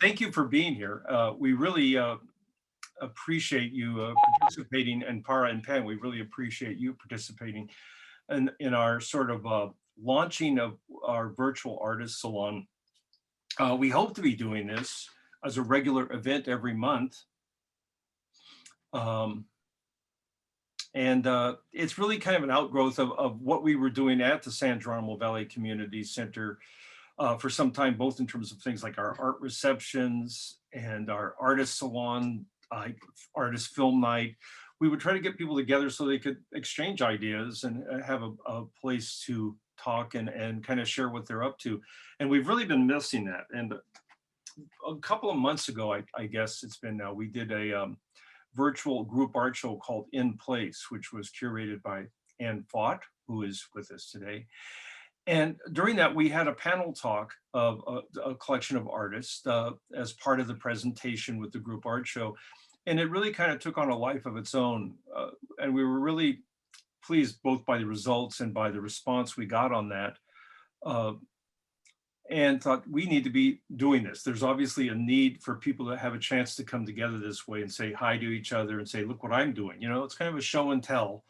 thank you for being here. We really appreciate you participating, and Parra and Pam, we really appreciate you participating in our sort of launching of our virtual artist salon. We hope to be doing this as a regular event every month. And it's really kind of an outgrowth of what we were doing at the San Geronimo Valley Community Center for some time, both in terms of things like our art receptions and our artist salon, artist film night. We would try to get people together so they could exchange ideas and have a place to talk and kind of share what they're up to. And we've really been missing that. And a couple of months ago, I guess it's been now, we did a virtual group art show called In Place, which was curated by Ann Fott, who is with us today. And during that, we had a panel talk of a collection of artists as part of the presentation with the group art show. And it really kind of took on a life of its own. And we were really pleased both by the results and by the response we got on that. And thought we need to be doing this. There's obviously a need for people to have a chance to come together this way and say hi to each other and say, look what I'm doing. You know, it's kind of a show and tell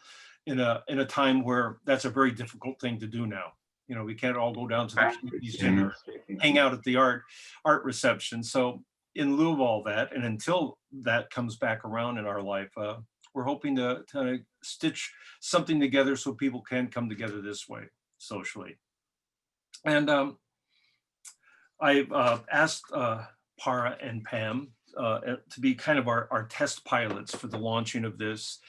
in a time where that's a very difficult thing to do now. You know, we can't all go down to the community center, hang out at the art reception. So in lieu of all that, and until that comes back around in our life, we're hoping to stitch something together so people can come together this way socially. And I've asked Parra and Pam to be kind of our test pilots for the launching of this.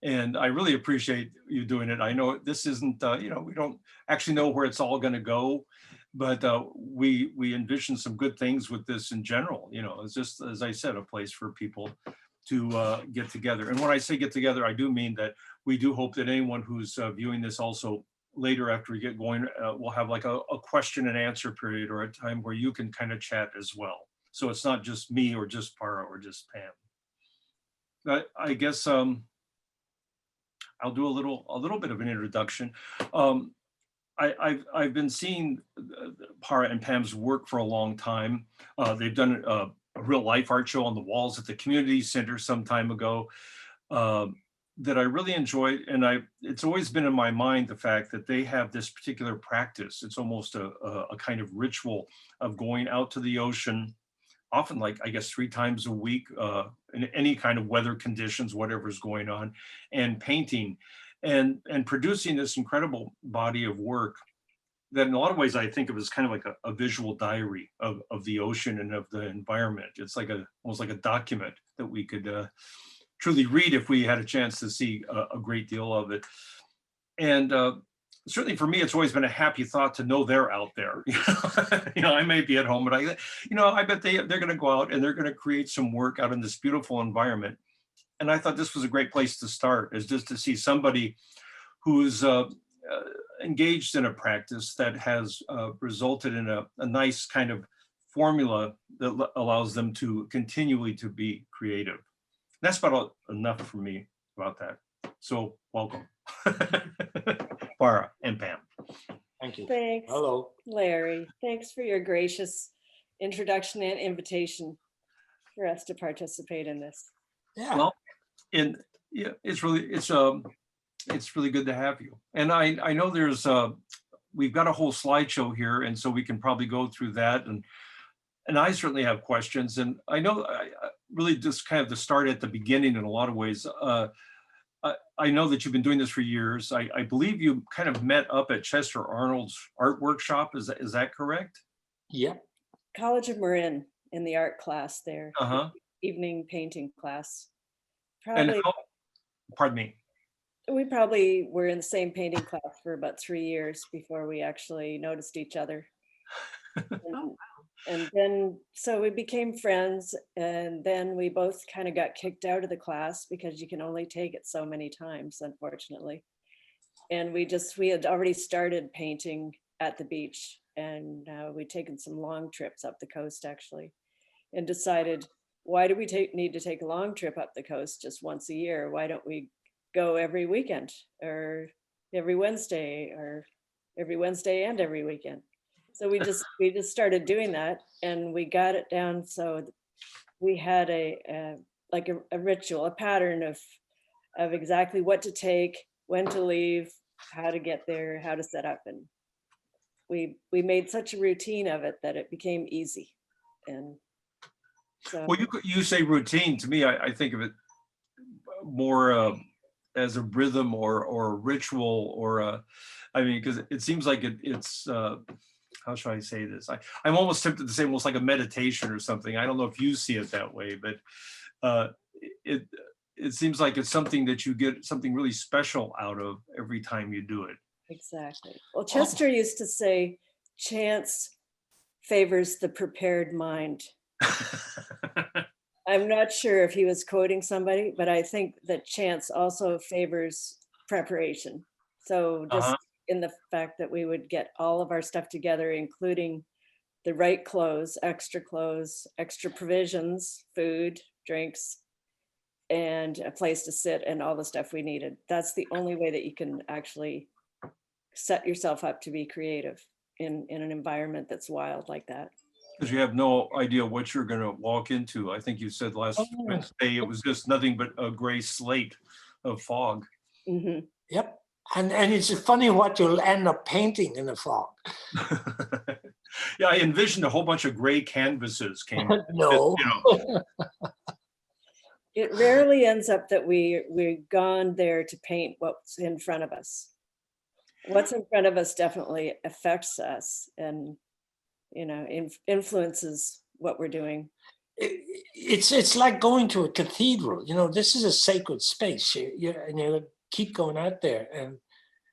And I really appreciate you doing it. I know this isn't, you know, we don't actually know where it's all going to go, but we envision some good things with this in general. You know, it's just, as I said, a place for people to get together. And when I say get together, I do mean that we do hope that anyone who's viewing this also later after we get going, we'll have like a question and answer period or a time where you can kind of chat as well. So it's not just me or just Parra or just Pam. But I guess I'll do a little bit of an introduction. I've been seeing Parra and Pam's work for a long time. They've done a real life art show on the walls at the community center some time ago. That I really enjoyed, and it's always been in my mind the fact that they have this particular practice. It's almost a kind of ritual of going out to the ocean, often like I guess 3 times a week in any kind of weather conditions, whatever's going on, and painting and producing this incredible body of work that in a lot of ways I think of as kind of like a visual diary of the ocean and of the environment. It's like almost like a document that we could truly read if we had a chance to see a great deal of it. And certainly for me, it's always been a happy thought to know they're out there. You know, I may be at home, but I bet they're going to go out and they're going to create some work out in this beautiful environment. And I thought this was a great place to start, is just to see somebody who's engaged in a practice that has resulted in a nice kind of formula that allows them to continually to be creative. That's about enough for me about that. So welcome, Parra and Pam. Thank you. Thanks. Hello. Larry. Thanks for your gracious introduction and invitation for us to participate in this. Yeah. Well, and yeah, it's really good to have you. And I know there's we've got a whole slideshow here, and so we can probably go through that. And I certainly have questions. And I know I really just kind of to start at the beginning in a lot of ways. I know that you've been doing this for years. I believe you kind of met up at Chester Arnold's art workshop. Is that correct? Yeah. College of Marin in the art class there. Uh-huh. Evening painting class. Probably. Pardon me. We probably were in the same painting class for about 3 years before we actually noticed each other. And then, so we became friends, and then we both kind of got kicked out of the class because you can only take it so many times, unfortunately. And we had already started painting at the beach, and we'd taken some long trips up the coast actually, and decided, why do we need to take a long trip up the coast just once a year? Why don't we go every weekend or every Wednesday and every weekend? So we just started doing that, and we got it down so we had like a ritual, a pattern of exactly what to take, when to leave, how to get there, how to set up, and we made such a routine of it that it became easy. And so Well, you say routine. To me, I think of it more as a rhythm or a ritual or I mean, because it seems like it's how should I say this? I'm almost tempted to say almost like a meditation or something. I don't know if you see it that way, but it it seems like it's something that you get something really special out of every time you do it. exactly. Well, Chester used to say, chance favors the prepared mind. I'm not sure if he was quoting somebody, but I think that chance also favors preparation. So just Uh-huh. in the fact that we would get all of our stuff together, including the right clothes, extra provisions, food, drinks, and a place to sit and all the stuff we needed. That's the only way that you can actually set yourself up to be creative in an environment that's wild like that. Because you have no idea what you're going to walk into. I think you said last Oh, Wednesday it was just nothing but a gray slate of fog. Mhm. yep. And it's funny what you'll end up painting in the fog. Yeah, I envisioned a whole bunch of gray canvases came. No. You know, It rarely ends up that we've gone there to paint what's in front of us. What's in front of us definitely affects us and, influences what we're doing. It's like going to a cathedral. This is a sacred space. And you keep going out there, and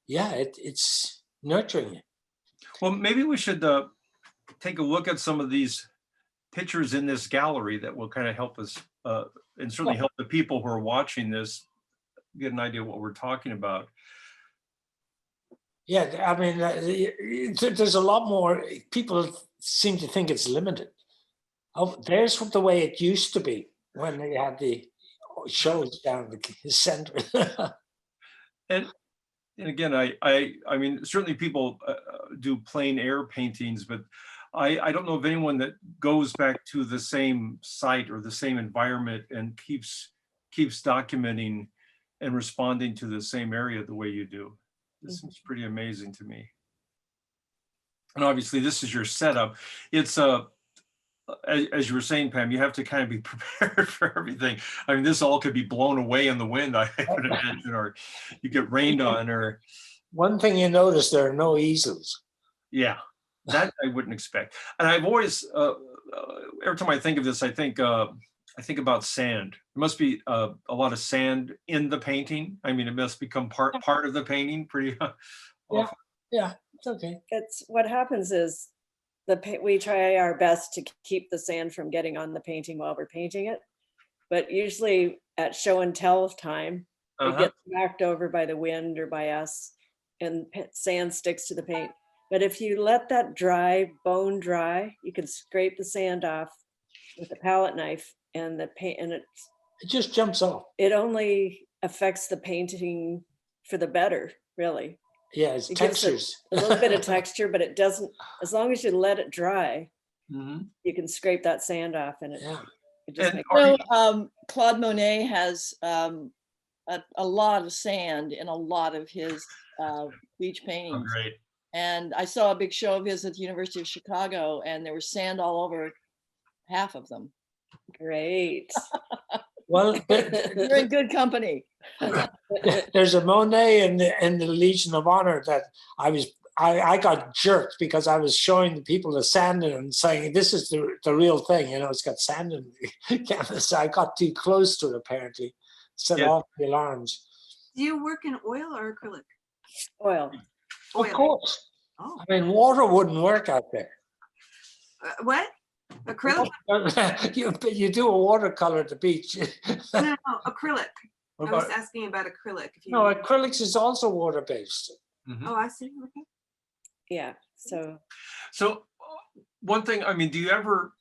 yeah, it's nurturing you. well, maybe we should take a look at some of these pictures in this gallery that will kind of help us and certainly help the people who are watching this get an idea of what we're talking about. Yeah, I mean, there's a lot more. People seem to think it's limited. Oh, there's the way it used to be when they had the shows down the center. And again, I mean, certainly people do plein air paintings, but I don't know of anyone that goes back to the same site or the same environment and keeps documenting and responding to the same area the way you do. This seems pretty amazing to me. And obviously this is your setup. It's as you were saying, Pam, you have to kind of be prepared for everything. I mean, this all could be blown away in the wind, I would imagine, or you get rained on, or One thing you notice, there are no easels. yeah, that I wouldn't expect. And I've always, every time I think of this, I think about sand. There must be a lot of sand in the painting. I mean, it must become part of the painting pretty often. Yeah, it's okay. It's what happens is we try our best to keep the sand from getting on the painting while we're painting it. But usually at show and tell time, it gets knocked over by the wind or by us, and sand sticks to the paint. But if you let that dry, bone dry, you can scrape the sand off with a palette knife, and the paint, and It just jumps off. it only affects the painting for the better, really. Yeah, it's It gives it textures. a little bit of texture, but it doesn't, as long as you let it dry, you can scrape that sand off, and it just And makes Claude Monet has a lot of sand in a lot of his beach paintings. great. And I saw a big show of his at the University of Chicago, and there was sand all over half of them. great. Well, You're in good company. there's a Monet in the Legion of Honor that I got jerked because I was showing the people the sand and saying, this is the real thing, it's got sand in the canvas. I got too close to it, apparently, set off the alarms. Do you work in oil or acrylic? Oil. Of course. Oh. I mean, water wouldn't work out there. What? Acrylic? You do a watercolor at the beach. No, acrylic. What I was about- asking about acrylic. If you No, acrylics is also water-based. Oh, I see. Okay. Yeah. So One thing, I mean, do you ever,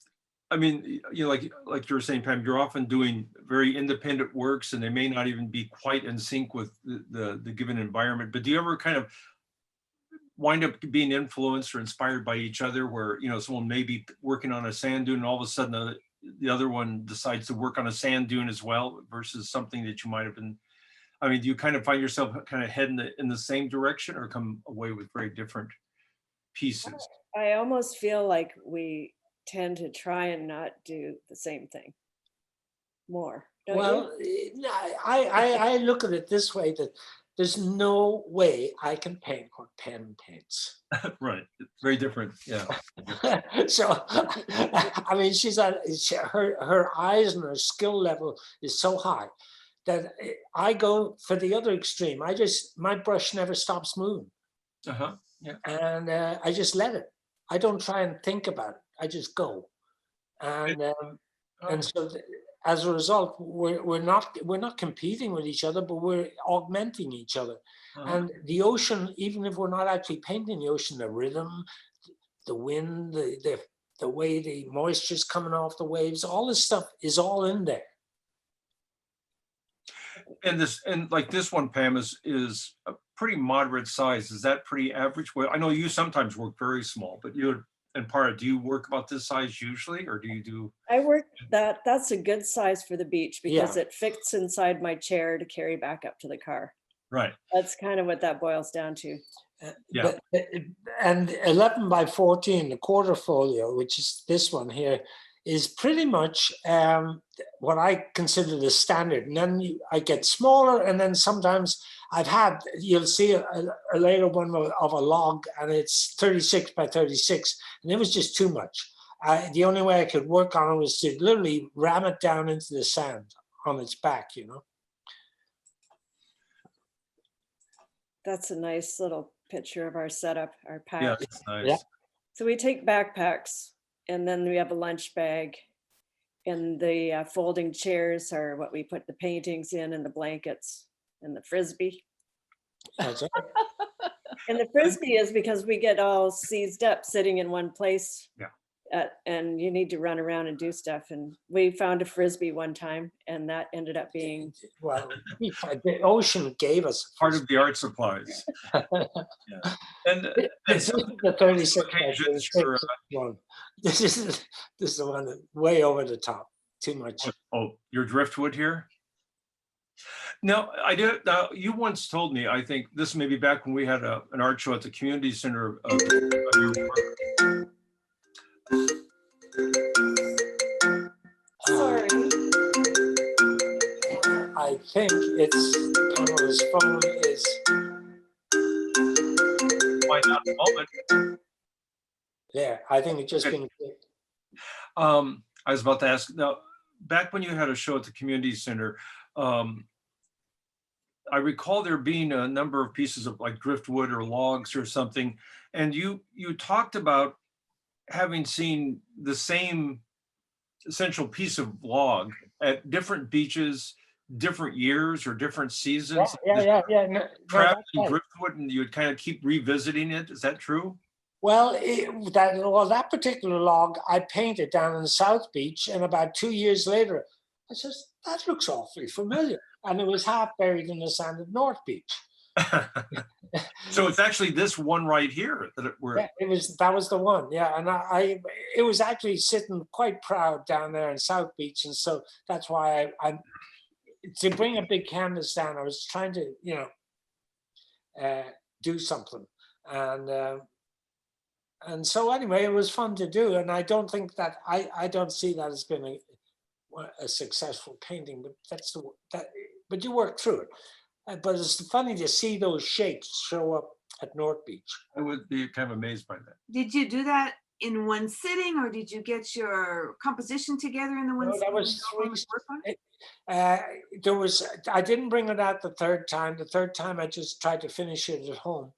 I mean, like you were saying, Pam, you're often doing very independent works and they may not even be quite in sync with the given environment, but do you ever kind of wind up being influenced or inspired by each other, where, you know, someone may be working on a sand dune and all of a sudden the other one decides to work on a sand dune as well, versus something that you might have been, I mean, do you kind of find yourself kind of heading in the same direction, or come away with very different pieces? I almost feel like we tend to try and not do the same thing more, don't you? Well, I look at it this way, that there's no way I can paint what Pam paints. Right, it's very different, yeah. So, I mean, her eyes and her skill level is so high that I go for the other extreme. My brush never stops moving, Uh-huh, yeah. and I just let it. I don't try and think about it. I just go, and Oh, so as a result, we're not competing with each other, but we're augmenting each other. uh-huh. And the ocean, even if we're not actually painting the ocean, the rhythm, the wind, the way the moisture's coming off the waves, all this stuff is all in there. And like this one, Pam, is a pretty moderate size. Is that pretty average? Well, I know you sometimes work very small, but you and Parra, do you work about this size usually, or do you do? I work that's a good size for the beach because Yeah. it fits inside my chair to carry back up to the car. Right, That's kind of what that boils down to. yeah. And 11 by 14, the quarter folio, which is this one here, is pretty much what I consider the standard. And then I get smaller, and then sometimes you'll see a later one of a log, and it's 36 by 36, and it was just too much. The only way I could work on it was to literally ram it down into the sand on its back, you know. That's a nice little picture of our setup, our pack. Yeah, it's nice. Yeah. So we take backpacks, and then we have a lunch bag, and the folding chairs are what we put the paintings in, and the blankets, and the Frisbee. That's it. And the Frisbee is because we get all seized up sitting in one place. Yeah. And you need to run around and do stuff. And we found a Frisbee one time, and that ended up being, Well, the ocean gave us Part of the art supplies. Yeah. And this is the 36 by occasions 36 for, one. This is the one that way over the top. Too much. oh, your driftwood here? Now, now you once told me, I think this may be back when we had an art show at the community center of your work. sorry. I think it's Pamela's phone is. Find out in a moment. There, I think it's just Okay. been clicked. I was about to ask, now, back when you had a show at the community center, I recall there being a number of pieces of like driftwood or logs or something, and you talked about having seen the same essential piece of log at different beaches, different years or different seasons. Yeah. No, Trapped that's in right. driftwood, and you would kind of keep revisiting it. Is that true? Well, that particular log I painted down in the South Beach, and about 2 years later, I says, that looks awfully familiar. And it was half buried in the sand at North Beach. So it's actually this one right here that Yeah, that was the one. Yeah, and it was actually sitting quite proud down there in South Beach, and so that's why I to bring a big canvas down, I was trying to do something, and so anyway, it was fun to do, and I don't think that I don't see that as being a successful painting, but but you work through it. But it's funny to see those shapes show up at North Beach. I would be kind of amazed by that. Did you do that in one sitting, or did you get your composition together in the one No, sitting? that was and go on and work on it? I didn't bring it out the third time. The third time I just tried to finish it at home.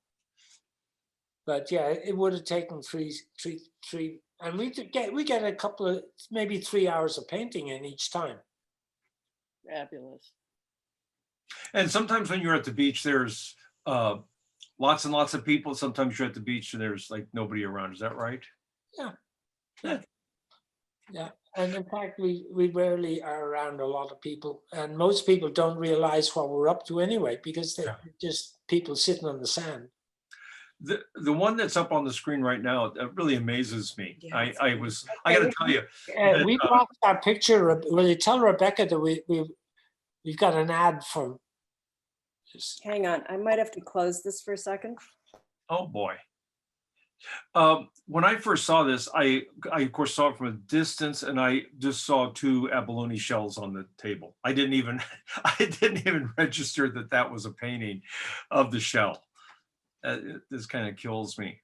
But yeah, it would have taken three, and we get a couple of, maybe 3 hours of painting in each time. Fabulous. And sometimes when you're at the beach, there's lots and lots of people. Sometimes you're at the beach and there's like nobody around. Is that right? Yeah, and in fact, we rarely are around a lot of people, and most people don't realize what we're up to anyway, because they're just people sitting on the sand. The one that's up on the screen right now, that really amazes me. Yeah, I it's I was, I gotta tell you, We lost our picture. Will you tell Rebecca that we've got an ad for this? Hang on, I might have to close this for a second. oh boy. When I first saw this, I of course saw it from a distance, and I just saw 2 abalone shells on the table. I didn't even I didn't even register that that was a painting of the shell. This kind of kills me.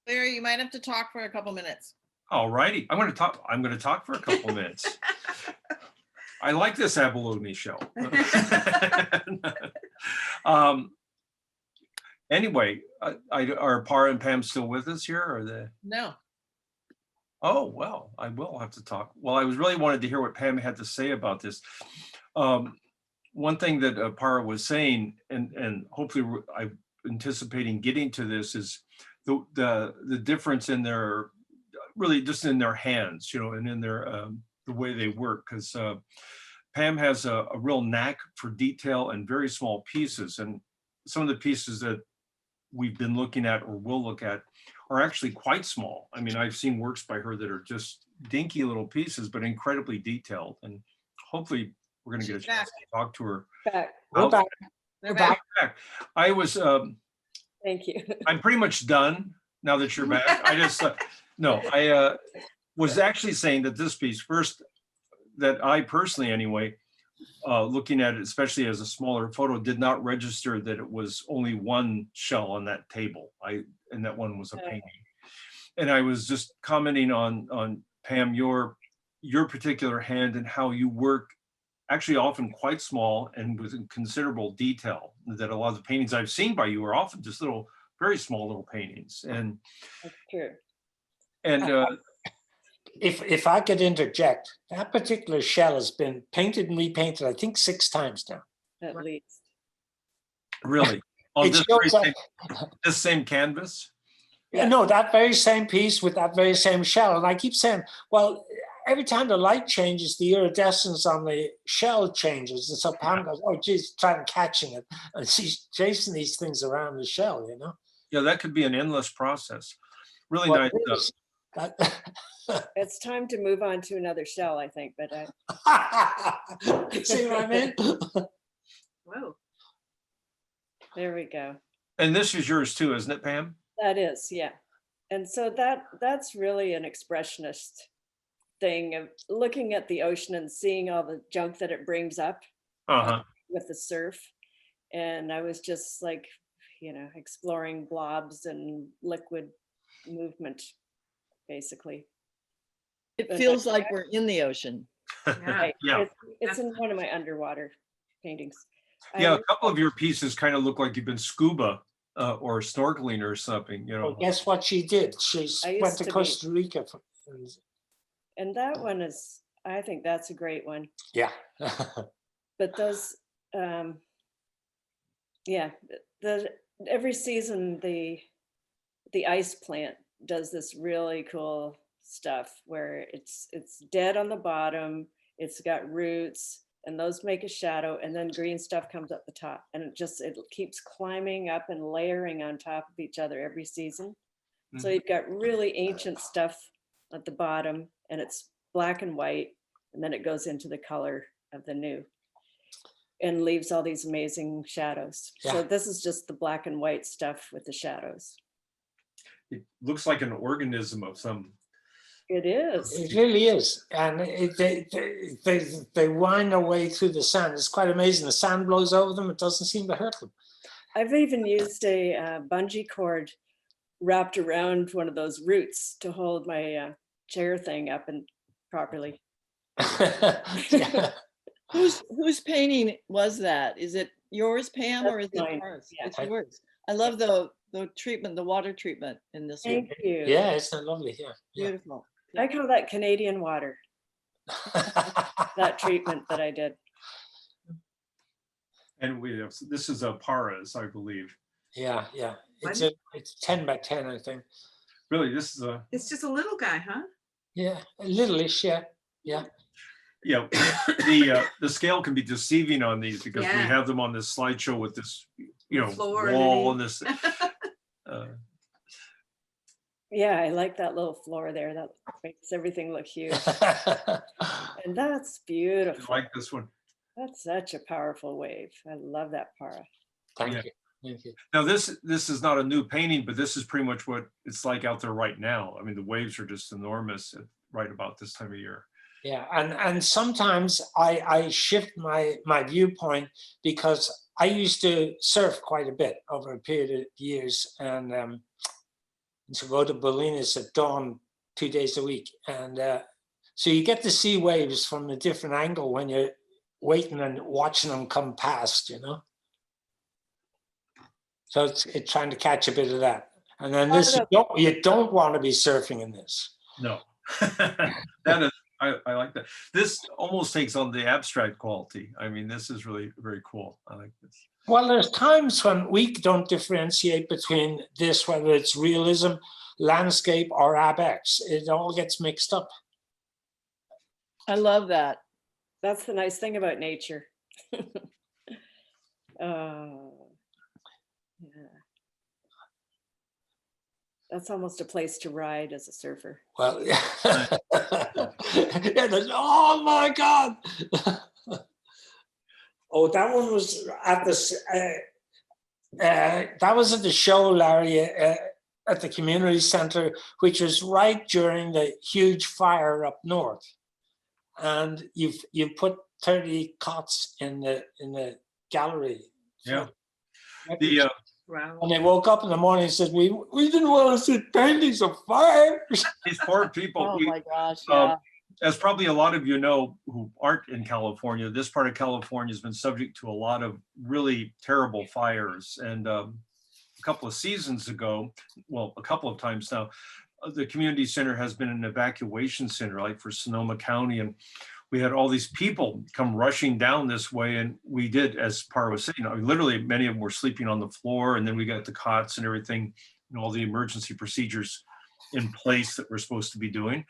Larry, you might have to talk for a couple minutes. All righty, I'm going to talk for a couple minutes. I like this abalone shell. Anyway, are Parra and Pam still with us here? Or they? No. Oh, well, I will have to talk. Well, I was really wanted to hear what Pam had to say about this. One thing that Parra was saying, and hopefully I'm anticipating getting to this, is the difference in their, really just in their hands, you know, and in their the way they work, because Pam has a real knack for detail and very small pieces, and some of the pieces that we've been looking at or will look at are actually quite small. I mean, I've seen works by her that are just dinky little pieces, but incredibly detailed, and hopefully we're going to get a chance to talk to her. Back. We're back. They're We're back. back. I was, Thank you. I'm pretty much done now that you're back. I just, no, I was actually saying that this piece first, that I personally anyway, looking at it, especially as a smaller photo, did not register that it was only one shell on that table. And that one was a painting. And I was just commenting on Pam, your particular hand and how you work actually often quite small and with considerable detail, that a lot of the paintings I've seen by you are often just little, very small little paintings. And That's true. If I could interject, that particular shell has been painted and repainted, I think 6 times now. At least. really, on It shows up- this same canvas. Yeah, no, that very same piece with that very same shell. And I keep saying, well, every time the light changes, the iridescence on the shell changes. And so Pam goes, oh, geez, trying catching it. And she's chasing these things around the shell, you know? Yeah, that could be an endless process. Really Well, nice it stuff. is. It's time to move on to another shell, I think, but See what I mean? Whoa. there we go. And this is yours too, isn't it, Pam? That is, yeah. And so that's really an expressionist thing of looking at the ocean and seeing all the junk that it brings up Uh-huh. with the surf. And I was just like, you know, exploring blobs and liquid movement, basically. It feels like we're in the ocean. Yeah. Right. Yeah. It's in one of my underwater paintings. Yeah, I- a couple of your pieces kind of look like you've been scuba or snorkeling or something, you know. Well, guess what she did? She I went used to to be- Costa Rica. And that one is, I think that's a great one. Yeah. But those, yeah, every season the ice plant does this really cool stuff where it's dead on the bottom, it's got roots, and those make a shadow, and then green stuff comes up the top, and it keeps climbing up and layering on top of each other every season. So Mhm. you've got really ancient stuff at the bottom, and it's black and white, and then it goes into the color of the new and leaves all these amazing shadows. So Yeah. this is just the black and white stuff with the shadows. It looks like an organism of some. It is. It really is. And they wind their way through the sand. It's quite amazing. The sand blows over them. It doesn't seem to hurt them. I've even used a bungee cord wrapped around one of those roots to hold my chair thing up and properly. Yeah. Whose painting was that? Is it yours, Pam, or is That's it mine, hers? yeah. It's yours. I love the treatment, the water treatment in this one. Thank you. Yeah, isn't it lovely? Yeah. Beautiful. I call that Canadian water, that treatment that I did. And we have, this is a Parra's, I believe. Yeah, yeah. It's What? it's 10 by 10, I think. Really, this is a, It's just a little guy, huh? Yeah, a little-ish, yeah. Yeah. Yeah, the scale can be deceiving on these because we Yeah. have them on this slideshow with this, you know, Floor wall underneath. and this. Yeah, I like that little floor there. That makes everything look huge. And that's I beautiful. like this one. That's such a powerful wave. I love that Parra. Thank Yeah. you. Thank you. Now this is not a new painting, but this is pretty much what it's like out there right now. I mean, the waves are just enormous right about this time of year. Yeah, and sometimes I shift my viewpoint because I used to surf quite a bit over a period of years, and to go to Bolinas at dawn 2 days a week, and so you get to see waves from a different angle when you're waiting and watching them come past, you know. So it's trying to catch a bit of that, and then this you don't want to be surfing in this. No, that is, I like that. This almost takes on the abstract quality. I mean, this is really very cool. I like this. Well, there's times when we don't differentiate between this, whether it's realism, landscape, or abex. It all gets mixed up. I love that. That's the nice thing about nature. Yeah. That's almost a place to ride as a surfer. Well, yeah, oh my God. Oh, that one was at the, that was at the show, Larry, at the community center, which was right during the huge fire up north. And you put 30 cots in the gallery. Yeah. Wow. When they woke up in the morning and said, we didn't want to see paintings of fire. These poor people. Oh my gosh, yeah. As probably a lot of you know who aren't in California, this part of California has been subject to a lot of really terrible fires. And a couple of seasons ago, well, a couple of times now, the community center has been an evacuation center, like for Sonoma County. And we had all these people come rushing down this way. And we did, as Parra was saying, literally many of them were sleeping on the floor. And then we got the cots and everything, and all the emergency procedures in place that we're supposed to be doing.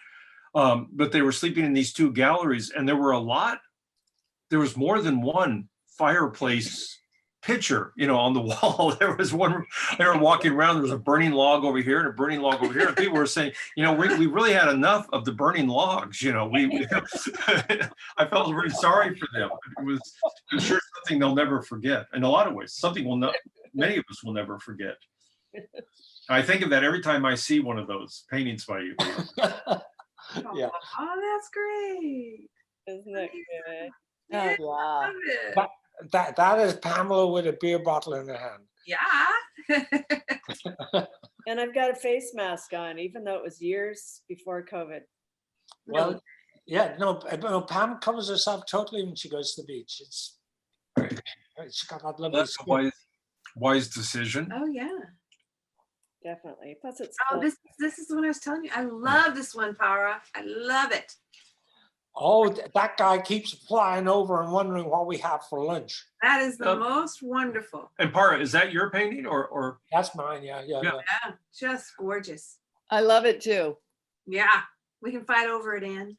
But they were sleeping in these two galleries, and there was more than one fireplace picture, on the wall. There was one, they were walking around, there was a burning log over here and a burning log over here. And people were saying, we really had enough of the burning logs, I felt really sorry for them. I'm sure something they'll never forget. In a lot of ways, many of us will never forget. I think of that every time I see one of those paintings by you. Yeah. Oh, that's great. Isn't that good? Oh, Yeah, wow. love it. That is Pamela with a beer bottle in her hand. Yeah. And I've got a face mask on, even though it was years before COVID. Well, yeah, no, Pam covers herself totally when she goes to the beach. She's got that lovely That's a skin. wise decision. Oh yeah. Definitely. Plus it's Oh, cool. this is the one I was telling you. I love this one, Parra. I love it. Oh, that guy keeps flying over and wondering what we have for lunch. That is the most wonderful. And Parra, is that your painting or? That's mine, yeah. Yeah, just gorgeous. I love it too. Yeah, we can fight over it, Ann.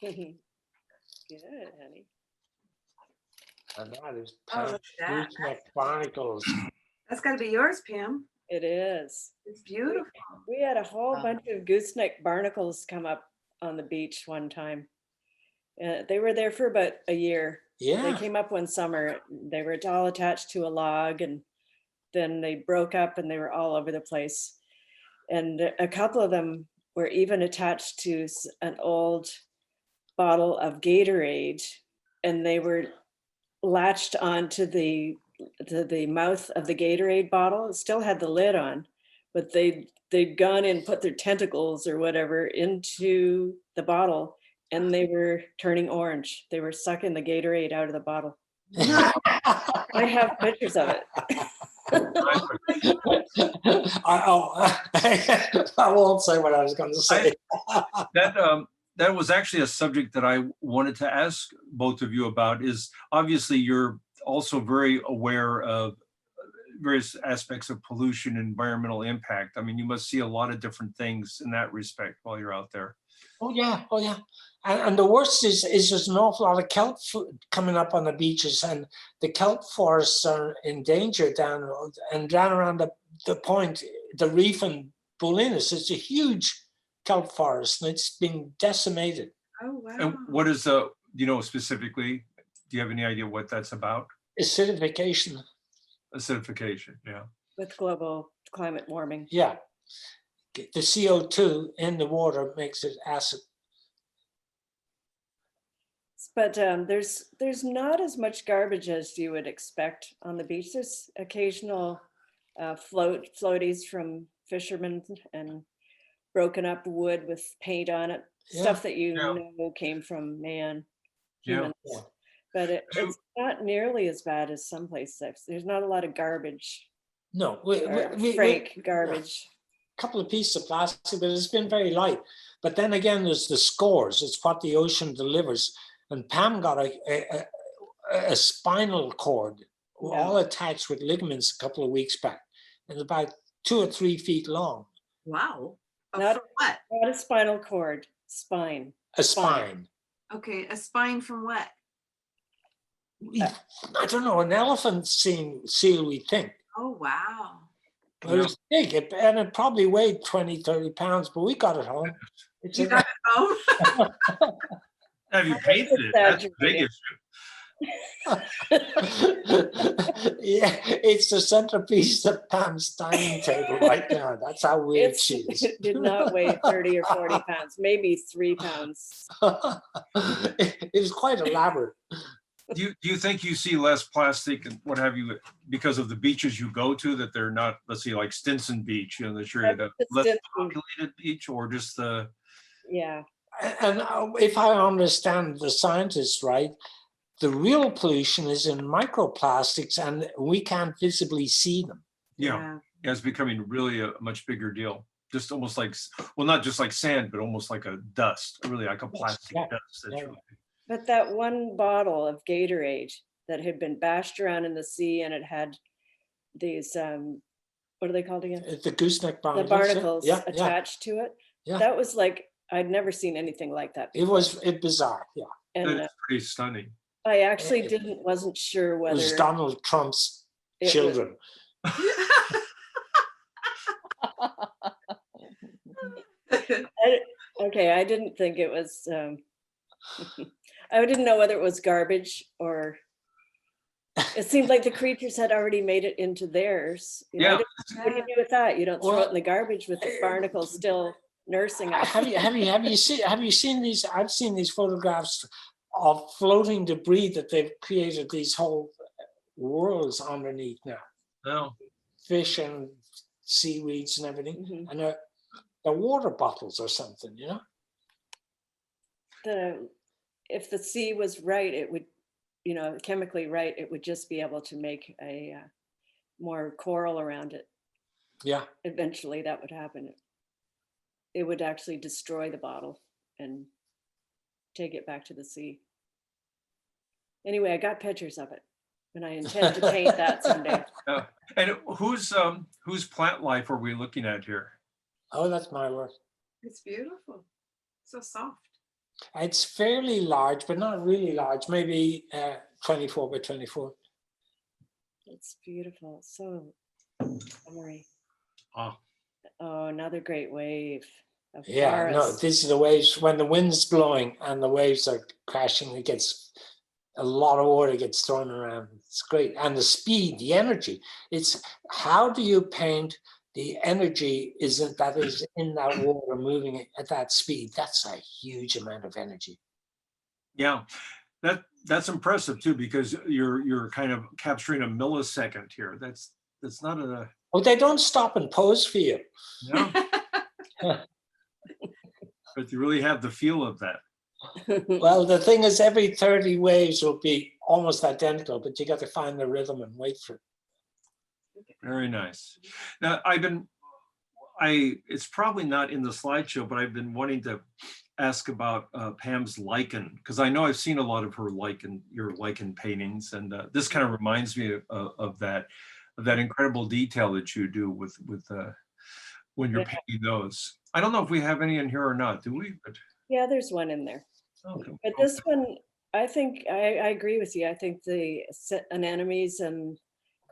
Good, honey. And that is Oh, Pam's look at that. gooseneck barnacles. That's got to be yours, Pam. It is. It's beautiful. We had a whole bunch of gooseneck barnacles come up on the beach one time. They were there for about a year. They Yeah. came up one summer. They were all attached to a log, and then they broke up and they were all over the place. And a couple of them were even attached to an old bottle of Gatorade, and they were latched onto the mouth of the Gatorade bottle. It still had the lid on, but they'd gone and put their tentacles or whatever into the bottle, and they were turning orange. They were sucking the Gatorade out of the bottle. I have pictures of it. I won't say what I was going to say. That was actually a subject that I wanted to ask both of you about. Is obviously you're also very aware of various aspects of pollution and environmental impact. I mean, you must see a lot of different things in that respect while you're out there. Oh yeah, oh yeah. And the worst is there's an awful lot of kelp coming up on the beaches, and the kelp forests are in danger down around the point, the reef in Bolinas. It's a huge kelp forest, and it's been decimated. Oh, wow. And what is specifically, do you have any idea what that's about? Acidification. Acidification, yeah. With global climate warming. Yeah. The CO2 in the water makes it acid. But there's not as much garbage as you would expect on the beach. There's occasional floaties from fishermen and broken up wood with paint on it, stuff that you know came from humans. Yeah. But it's not nearly as bad as some places. There's not a lot of garbage. No, Frank garbage. A couple of pieces of plastic, but it's been very light. But then again, there's the scores. It's what the ocean delivers. And Pam got a spinal cord all attached with ligaments a couple of weeks back, and about 2 or 3 feet long. Wow. Not, From what? not a spinal cord, spine. A spine. Okay, a spine from what? I don't know, an elephant seal, we think. Oh, wow. But it was big, and it probably weighed 20, 30 pounds, but we got it home. You got it home? Have you painted it? That's the big issue. Yeah, it's the centerpiece of Pam's dining table right now. That's how weird she is. It did not weigh 30 or 40 pounds, maybe 3 pounds. It was quite elaborate. Do you think you see less plastic and what have you because of the beaches you go to, that they're not, let's see, like Stinson Beach, that you're at a less populated beach, or just the... Yeah. And if I understand the scientists right, the real pollution is in microplastics, and we can't visibly see them. Yeah, it's becoming really a much bigger deal. Just almost like, well, not just like sand, but almost like a dust, really like a plastic dust. That's really... But that one bottle of Gatorade that had been bashed around in the sea, and it had these, what are they called again? The gooseneck barnacles. The barnacles attached to it. Yeah. That was like, I'd never seen anything like that before. It was bizarre, yeah. And That's pretty stunning. I actually wasn't sure whether it was Donald Trump's children. Okay, I didn't think it was, I didn't know whether it was garbage or, it seemed like the creatures had already made it into theirs. What do you do with that? You don't throw it in the garbage with the barnacles still nursing us. Have you seen these? I've seen these photographs of floating debris that they've created these whole worlds underneath now. No. Fish and seaweeds and everything. And they're water bottles or something, If the sea was right, it would, chemically right, it would just be able to make a more coral around it. Yeah. Eventually that would happen. It would actually destroy the bottle and take it back to the sea. Anyway, I got pictures of it, and I intend to paint that someday. And whose plant life are we looking at here? Oh, that's my work. It's beautiful. So soft. It's fairly large, but not really large. Maybe 24 by 24. It's beautiful. So summery. Oh, another great wave. Yeah, no, these are the waves when the wind's blowing and the waves are crashing. It gets a lot of water gets thrown around. It's great. And the speed, the energy. It's how do you paint the energy that is in that water moving at that speed? That's a huge amount of energy. Yeah, that's impressive too, because you're kind of capturing a millisecond here. That's not a... Oh, they don't stop and pose for you. No. But you really have the feel of that. Well, the thing is, every 30 waves will be almost identical, but you got to find the rhythm and wait for it. Very nice. Now, it's probably not in the slideshow, but I've been wanting to ask about Pam's lichen, because I know I've seen a lot of your lichen paintings, and this kind of reminds me of that incredible detail that you do with when you're Yeah. painting those. I don't know if we have any in here or not, do we? But Yeah, there's one in there. okay. But this one, I think, I agree with you. I think the anemones and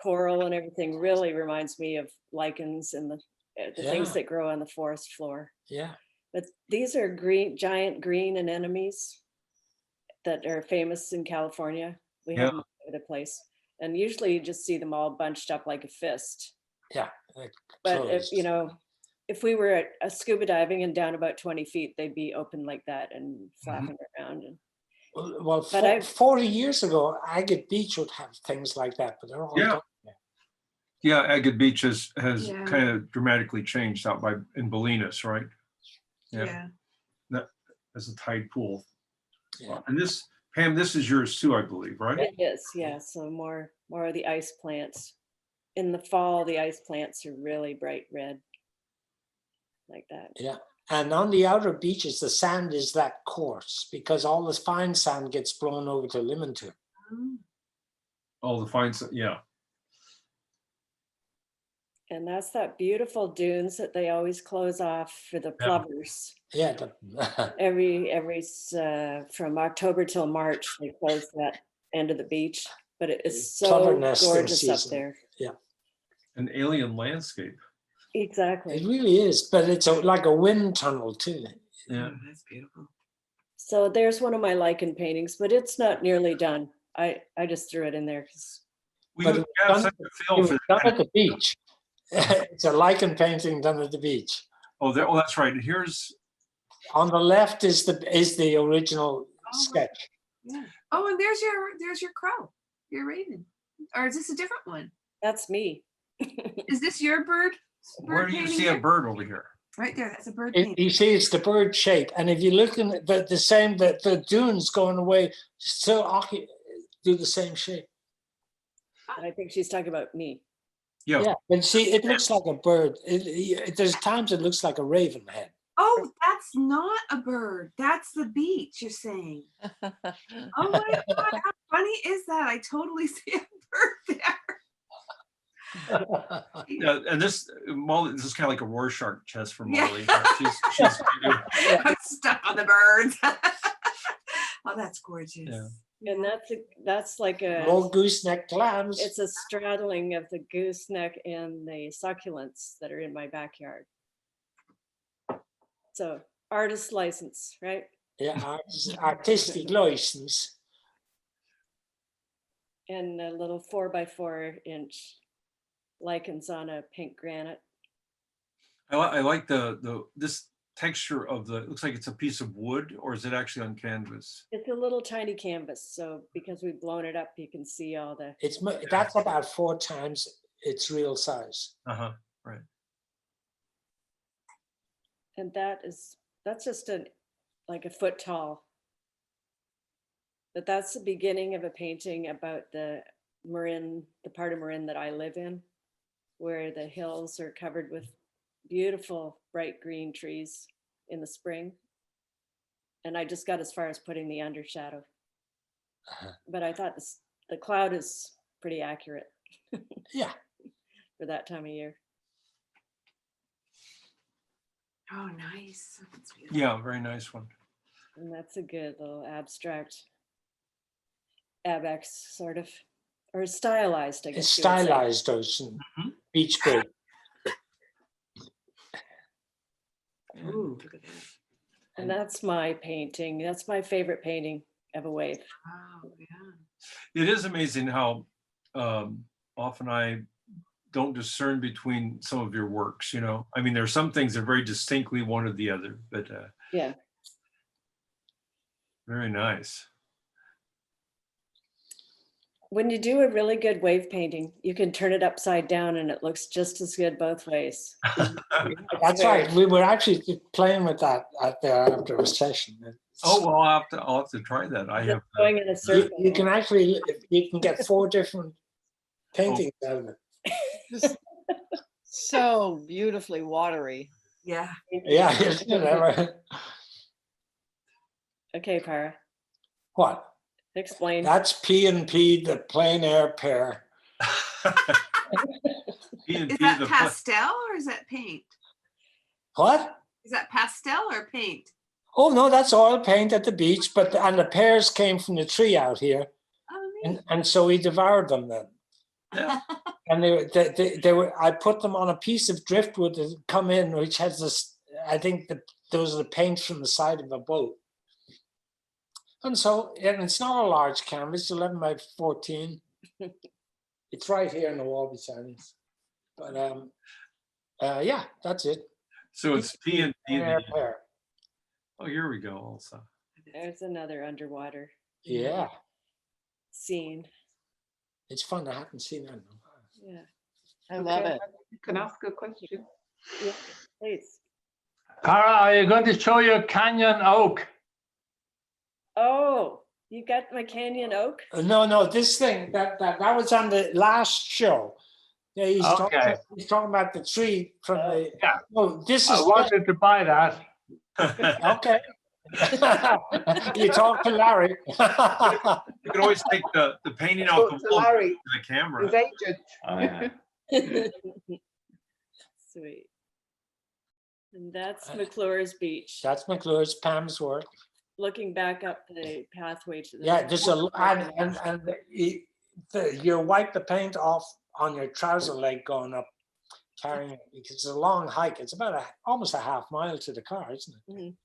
coral and everything really reminds me of lichens and the things Yeah. that grow on the forest floor. Yeah. But these are giant green anemones that are famous in California. We Yeah. have them all over the place. And usually you just see them all bunched up like a fist. Yeah. Like But if, closed. you know, if we were at scuba diving and down about 20 feet, they'd be open like that and flapping around. And Well, but I've- 40 years ago, Agate Beach would have things like that, but they're all Yeah. gone. Yeah, Agate Beach has Yeah. kind of dramatically changed out in Bolinas, right? Yeah. As a tide pool. Yeah. And this, Pam, this is yours too, I believe, right? it is, yeah. So more of the ice plants. In the fall, the ice plants are really bright red, like that. Yeah. And on the outer beaches, the sand is that coarse because all the fine sand gets blown over to Limington. Mm. All the fine, yeah. And that's that beautiful dunes that they always close off for the Yeah. plovers. Yeah. Every from October till March, they close that end of the beach. But it is Plover so nesting gorgeous up season. there. An alien landscape. Exactly. It really is, but it's like a wind tunnel too. Yeah. Oh, that's beautiful. So there's one of my lichen paintings, but it's not nearly done. I just threw it in there because We But have it was such done- a It feel was for done that. at the beach. It's a lichen painting done at the beach. Oh, that's right. Here's, On the left is the original sketch. Yeah. Oh, and there's your crow, your raven. Or is this a different one? that's me. Is this your bird? where do you painting see a here? bird over here? Right there, that's a bird You painting. see, it's the bird shape, and if you look in the same, the dunes going away still do the same shape. And I think she's talking about me. Yeah. Yeah, but see, it looks like a bird. There's times it looks like a raven head. Oh, that's not a bird. That's the beach, you're saying. Oh my God, how funny is that? I totally see a bird there. Yeah, and this is kind of like a Rorschach chest for Yeah. Molly. She's I'm stuck on the birds. Oh, that's gorgeous. Yeah. And that's like Old gooseneck clams. it's a straddling of the gooseneck and the succulents that are in my backyard. So artist license, right? Yeah, artistic license. And a little 4x4 inch lichens on a pink granite. I like this texture of it looks like it's a piece of wood, or is it actually on canvas? It's a little tiny canvas, so because we've blown it up, you can see all the. That's about 4 times its real size. Uh-huh. And that's just like a foot tall. But that's the beginning of a painting about the part of Marin that I live in, where the hills are covered with beautiful bright green trees in the spring. And I just got as far as putting the undershadow. But I thought the cloud is pretty accurate Yeah. for that time of year. Oh, nice. That's beautiful. Yeah, very nice one. And that's a good little abstract abex sort of, or stylized, I guess. It's you would say. stylized ocean, Mhm. beach grade. Ooh, look at that. And that's my painting. That's my favorite painting of a wave. Wow, yeah. It is amazing how often I don't discern between some of your works, you know. I mean, there are some things that are very distinctly one or the other, but Yeah. very nice. When you do a really good wave painting, you can turn it upside down and it looks just as good both ways. That's right. We were actually playing with that after a session. Oh, well, I'll have to try that. I Just have going in a circle. You can actually, you can get 4 different paintings out of it. Just so beautifully watery. Yeah. Yeah, isn't it ever? Okay, Parra, What? explain. That's P&P, the plein air pair. Is that pastel or is that paint? What? Is that pastel or paint? Oh no, that's oil paint at the beach, and the pears came from the tree out here, Oh, neat. and so we devoured them then. Yeah. And they were. I put them on a piece of driftwood that had come in, which has this. I think those are the paints from the side of a boat. And so, and it's not a large canvas, 11 by 14. It's right here on the wall beside me. But yeah, that's it. So it's P and P. Plein Aire pear. Oh, here we go. Also, There's another underwater Yeah, scene. it's fun. I haven't seen that. Yeah, I love Okay. it. Can I ask a question? yeah, please. Parra, are you going to show your canyon oak? Oh, you got my canyon oak? No, this thing that was on the last show. Yeah, Okay. he's talking about the tree from the. Yeah. Oh, this I is wanted to buy that. okay. You talk to Larry. you can always take the painting off Talk the to wall Larry, to the camera. his agent. Oh, yeah. Sweet. And that's McClure's Beach, That's McClure's, Pam's work. looking back up the pathway to the. Yeah, there's a and you wipe the paint off on your trouser leg going up, carrying it because it's a long hike. It's about almost a half mile to the car, isn't it?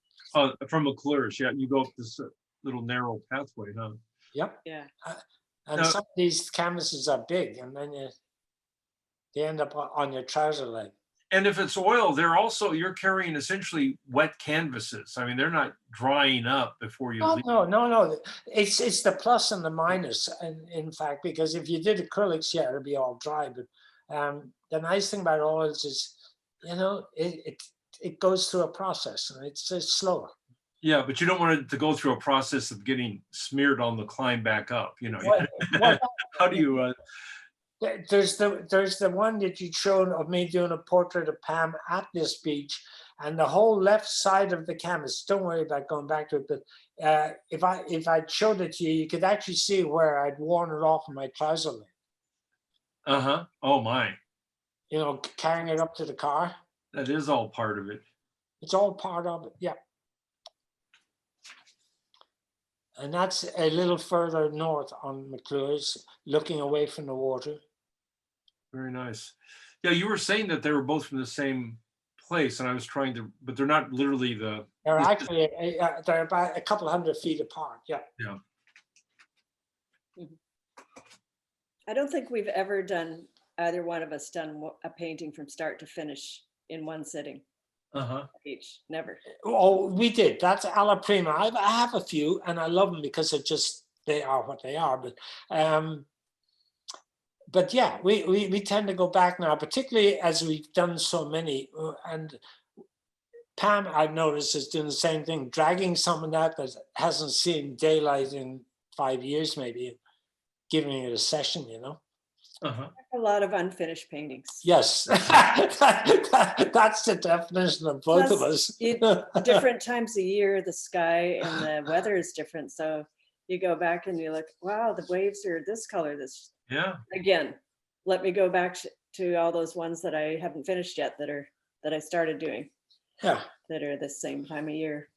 From McClure's, yeah, you go up this little narrow pathway, huh? Yep. Yeah, And Now- some of these canvases are big, and then they end up on your trouser leg. And if it's oil, you're carrying essentially wet canvases. I mean, they're not drying up before you Oh, leave. no. It's the plus and the minus, and in fact, because if you did acrylics, yeah, it'll be all dry. But the nice thing about oils is, it goes through a process, and it's slower. Yeah, but you don't want it to go through a process of getting smeared on the climb back up. What- How do you? There's the one that you showed of me doing a portrait of Pam at this beach, and the whole left side of the canvas. Don't worry about going back to it, but if I showed it to you, you could actually see where I'd worn it off in my trouser leg. Oh my, Carrying it up to the car. that is all part of it. It's all part of it, yeah. And that's a little further north on McClure's, looking away from the water. Very nice. Yeah, you were saying that they were both from the same place, and I was trying to, but they're not literally the. They're actually they're about a couple hundred feet apart. Yeah. Yeah. I don't think we've ever done, either one of us done a painting from start to finish in one sitting each, never. Oh, we did. That's alla prima. I have a few, and I love them because they are what they are. But yeah, we tend to go back now, particularly as we've done so many. And Pam, I've noticed, is doing the same thing, dragging some of that hasn't seen daylight in 5 years, maybe, giving it a session, A lot of unfinished paintings. Yes, that's the definition of both of Plus, us. Different times a year, the sky and the weather is different. So you go back and you're like, wow, the waves are this color. Yeah. Again, let me go back to all those ones that I haven't finished yet that I started doing Yeah. that are the same time of year.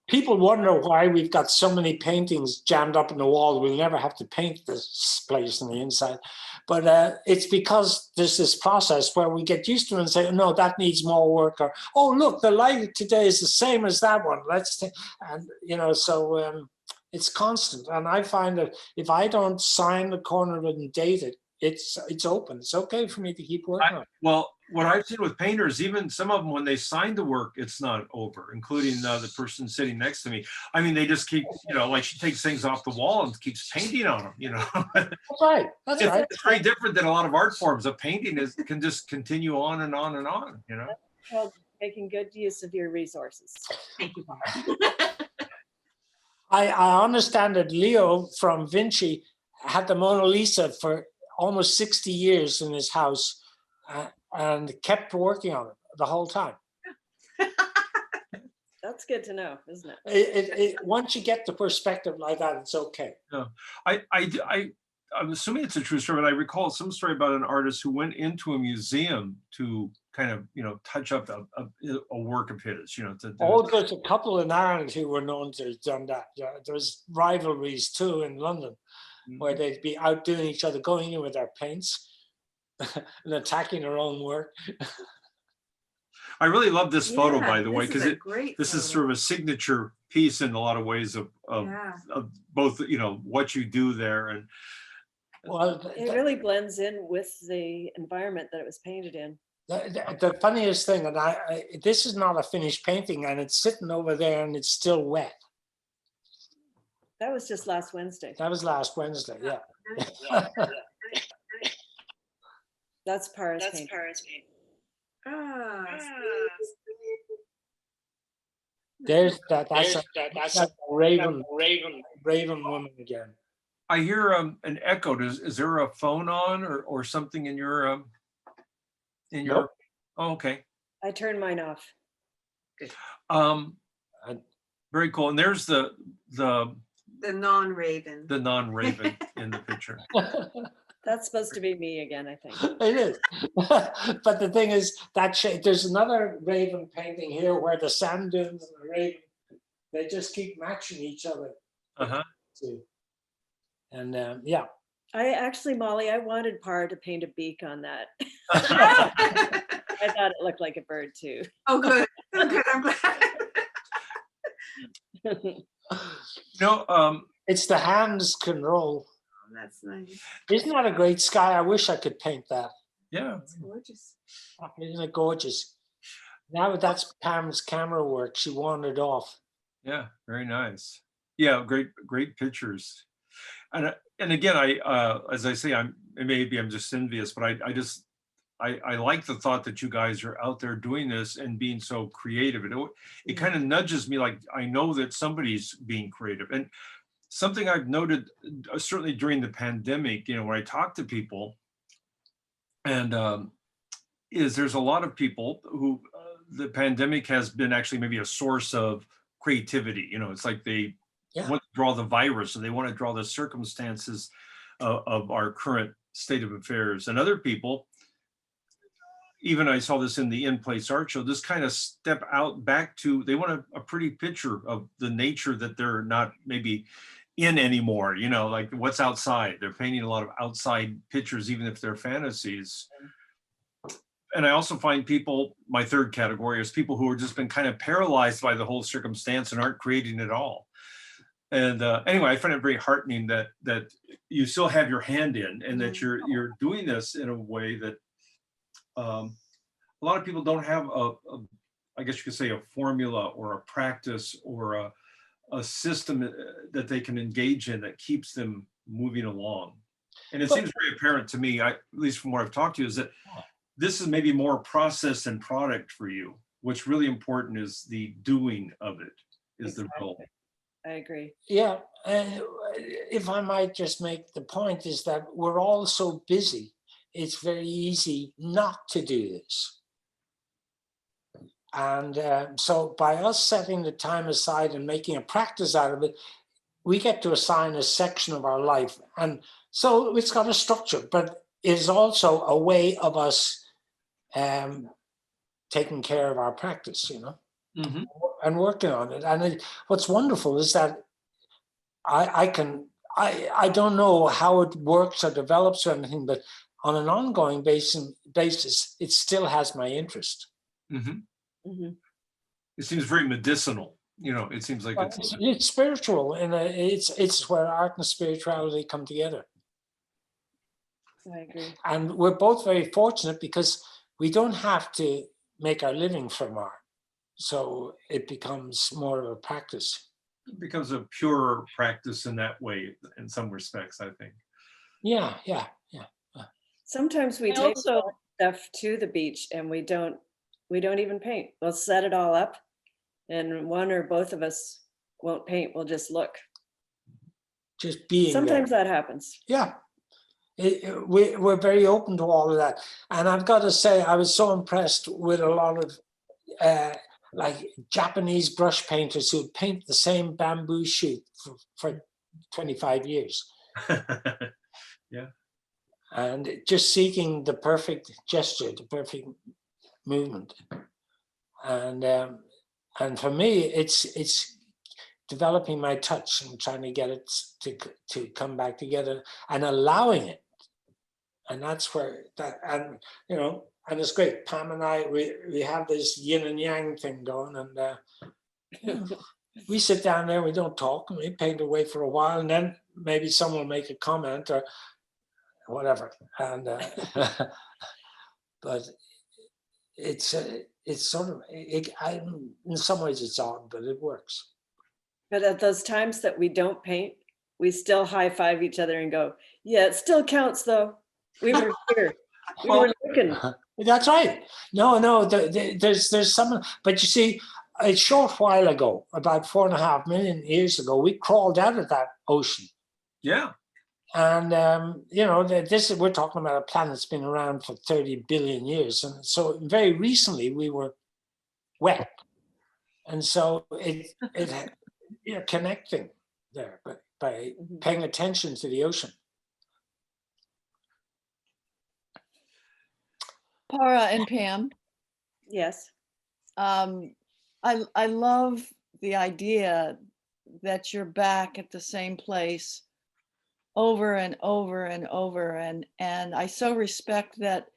People wonder why we've got so many paintings jammed up in the wall. We'll never have to paint this place on the inside. But it's because there's this process where we get used to it and say, no, that needs more work. Or, oh, look, the light today is the same as that one. So it's constant. And I find that if I don't sign the corner of it and date it, it's open. It's okay for me to keep working on it. Well, what I've seen with painters, even some of them, when they sign the work, it's not over, including the person sitting next to me. I mean, they just keep, like she takes things off the wall and keeps painting on them, That's right. That's right. It's very different than a lot of art forms. A painting can just continue on and on and on, Called making good use of your resources. Thank you, Bob. I understand that Leo from Vinci had the Mona Lisa for almost 60 years in his house and kept working on it the whole time. That's good to know, isn't it? Once you get the perspective like that, it's okay. I I'm assuming it's a true story, but I recall some story about an artist who went into a museum to kind of, touch up a work of his, to do. Oh, there's a couple in Ireland who were known to have done that. Yeah, there's rivalries too in London where they'd be outdoing each other, going in with their paints and attacking their own work. I really love this photo, by the way, this is because a great this is photo. sort of a signature piece in a lot of ways of Yeah. both, what you do there. And Well, It really blends in with the environment that it was painted in. the funniest thing, and this is not a finished painting, and it's sitting over there and it's still wet. That was just last Wednesday. That was last Wednesday, yeah. That's Parra's painting. Ah, There's that's a raven woman again. I hear an echo. Is there a phone on or something in your Nope. Oh, okay. I turned mine off. Very cool. And there's the non-raven. non-raven in the picture. That's supposed to be me again, I think. It is. But the thing is that there's another raven painting here where the sand dunes and the raven, they just keep matching each other. Uh-huh. Too. And yeah. I actually, Molly, I wanted Parra to paint a beak on that. I thought it looked like a bird too. Oh, good. Oh, good. I'm glad. It's the hands can roll. Oh, that's nice. Isn't that a great sky? I wish I could paint that. Yeah. It's gorgeous. Isn't it gorgeous? Now that's Pam's camera work. She wandered off. Yeah. Very nice. Yeah. Great pictures. And again, as I say, maybe I'm just envious, but I like the thought that you guys are out there doing this and being so creative. It kind of nudges me, like I know that somebody's being creative. And something I've noted, certainly during the pandemic, when I talk to people, and is there's a lot of people who the pandemic has been actually maybe a source of creativity. It's like they want to draw the virus, or they want to draw the circumstances of our current state of affairs. And other people, even I saw this in the in-place art show, just kind of step out back to, they want a pretty picture of the nature that they're not maybe in anymore, like what's outside. They're painting a lot of outside pictures, even if they're fantasies. And I also find people, my third category is people who have just been kind of paralyzed by the whole circumstance and aren't creating at all. And anyway, I find it very heartening that you still have your hand in, and that you're doing this in a way that a lot of people don't have I guess you could say, a formula or a practice or a system that they can engage in that keeps them moving along. And it seems very apparent to me, at least from what I've talked to you, is that this is maybe more process than product for you. What's really important is the doing of it is the real. I agree. Yeah, if I might just make the point, is that we're all so busy. It's very easy not to do this. And so by us setting the time aside and making a practice out of it, we get to assign a section of our life. And so it's got a structure, but it's also a way of us taking care of our practice, and working on it. And what's wonderful is that I don't know how it works or develops or anything, but on an ongoing basis, it still has my interest. It seems very medicinal. It seems like it's spiritual, and it's where art and spirituality come together. I agree. And we're both very fortunate because we don't have to make our living from art. So it becomes more of a practice. it becomes a purer practice in that way, in some respects, I think. Yeah. Sometimes we I take also- stuff to the beach and we don't even paint. We'll set it all up and one or both of us won't paint. We'll just look. Just being Sometimes there. that happens. Yeah. We're very open to all of that. And I've got to say, I was so impressed with a lot of like Japanese brush painters who paint the same bamboo shoot for 25 years. Yeah. And just seeking the perfect gesture, the perfect movement. And for me, it's developing my touch and trying to get it to come back together and allowing it. And that's where that, and you know, and it's great. Pam and I, we have this yin and yang thing going, and you know, we sit down there, we don't talk, and we paint away for a while, and then maybe someone will make a comment or whatever. And but it's sort of, in some ways it's odd, but it works. But at those times that we don't paint, we still high five each other and go, yeah, it still counts though. We were here. We were looking. That's right. No, there's some, but you see, a short while ago, about 4.5 million years ago, we crawled out of that ocean. Yeah. And, you know, we're talking about a planet that's been around for 30 billion years. And so very recently we were wet. And so you're connecting there, but by paying attention to the ocean. Parra and Pam, Yes. I love the idea that you're back at the same place over and over and over, and I so respect that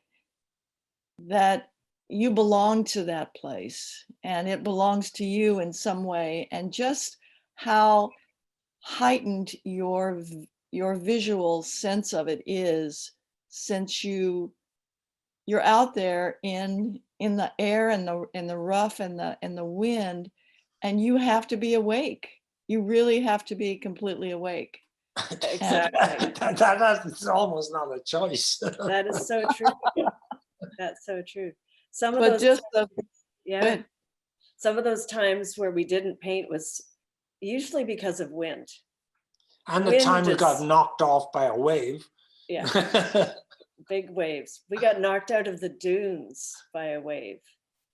you belong to that place and it belongs to you in some way, and just how heightened your visual sense of it is, since you're out there in the air and the rough and the wind, and you have to be awake. You really have to be completely awake. Exactly. That's almost not a choice. That is so true. That's so true. Some of But those, just yeah, some of those times where we didn't paint was usually because of wind. And the Wind time we got is- knocked off by a wave. Yeah, big waves. We got knocked out of the dunes by a wave.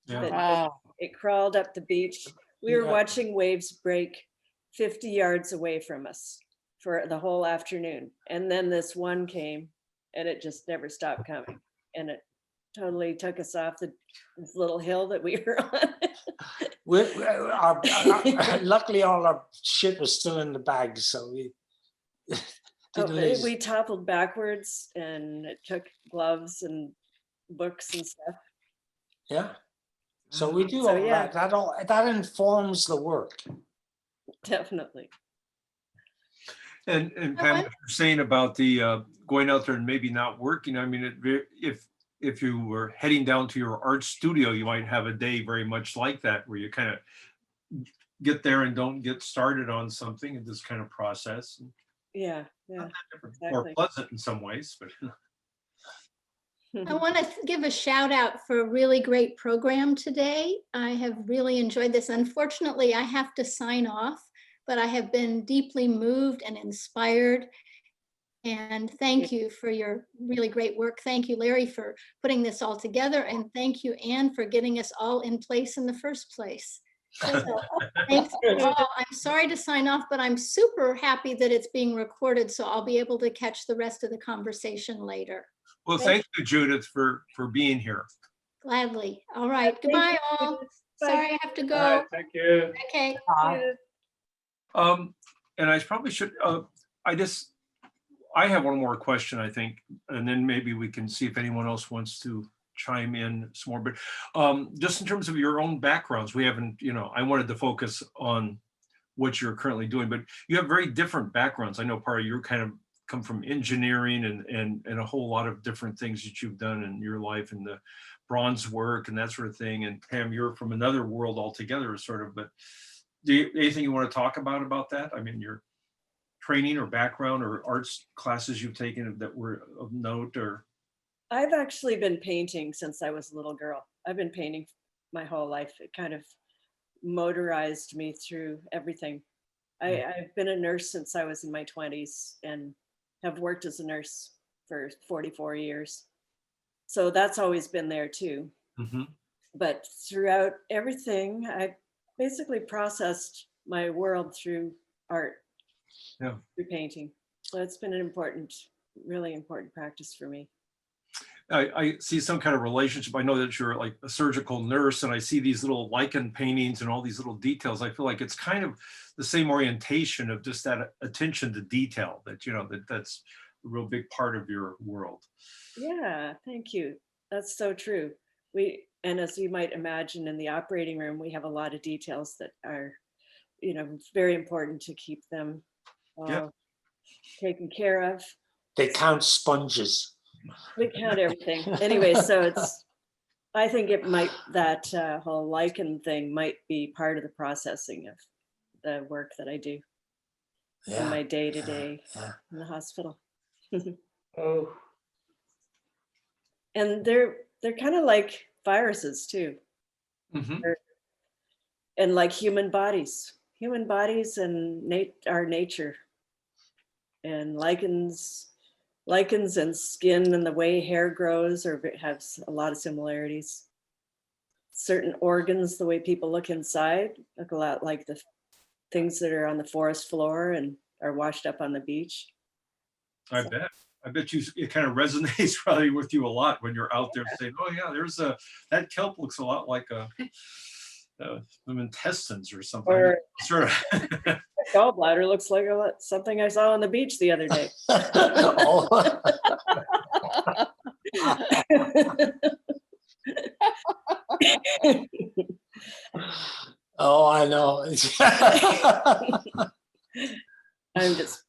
Yeah. wow. It crawled up the beach. We were Yeah. watching waves break 50 yards away from us for the whole afternoon. And then this one came and it just never stopped coming. And it totally took us off this little hill that we were on. Luckily, all our shit was still in the bag, so we didn't lose. We toppled backwards and it took gloves and books and stuff. Yeah. So we do So, all yeah. that informs the work. Definitely. And Pam, what you're saying about the going out there and maybe not working, I mean, if you were heading down to your art studio, you might have a day very much like that, where you kind of get there and don't get started on something and just kind of process. Yeah, yeah. More Exactly. pleasant in some ways, but I want to give a shout out for a really great program today. I have really enjoyed this. Unfortunately, I have to sign off, but I have been deeply moved and inspired. And thank you for your really great work. Thank you, Larry, for putting this all together. And thank you, Anne, for getting us all in place in the first place. So, thanks all. I'm sorry to sign off, but I'm super happy that it's being recorded, so I'll be able to catch the rest of the conversation later. well, thank you, Judith, for being here. Gladly. All right. Goodbye, all. Sorry, I have to go. Thank you. Okay. And I probably should, I have one more question, I think, and then maybe we can see if anyone else wants to chime in some more, but just in terms of your own backgrounds, we haven't, I wanted to focus on what you're currently doing, but you have very different backgrounds. I know, Parra, you're kind of come from engineering and a whole lot of different things that you've done in your life, and the bronze work and that sort of thing. And Pam, you're from another world altogether, sort of, but anything you want to talk about that? I mean, your training or background or arts classes you've taken that were of note, or? I've actually been painting since I was a little girl. I've been painting my whole life. It kind of motorized me through everything. I've been a nurse since I was in my 20s and have worked as a nurse for 44 years. So that's always been there too. Mm-hmm. But throughout everything, I basically processed my world through art, Yeah. through painting. So it's been an important really important practice for me. I see some kind of relationship. I know that you're like a surgical nurse, and I see these little lichen paintings and all these little details. I feel like it's kind of the same orientation of just that attention to detail that, you know, that's a real big part of your world. Yeah, thank you. That's so true. And as you might imagine, in the operating room, we have a lot of details that are, you know, very important to keep them Yeah. taken care of. They count sponges. We count everything. Anyway, so I think it might, that whole lichen thing might be part of the processing of the work that I do in my day-to-day in the hospital. Oh. And they're kind of like viruses too. Mhm. And like human bodies and our nature, and lichens and skin and the way hair grows has a lot of similarities. Certain organs, the way people look inside, look a lot like the things that are on the forest floor and are washed up on the beach. I bet. I bet it kind of resonates probably with you a lot when you're out there saying, "Oh yeah, that kelp looks a lot like some intestines or something." Or Sort of. gallbladder looks like something I saw on the beach the other day. Oh, I know. I'm just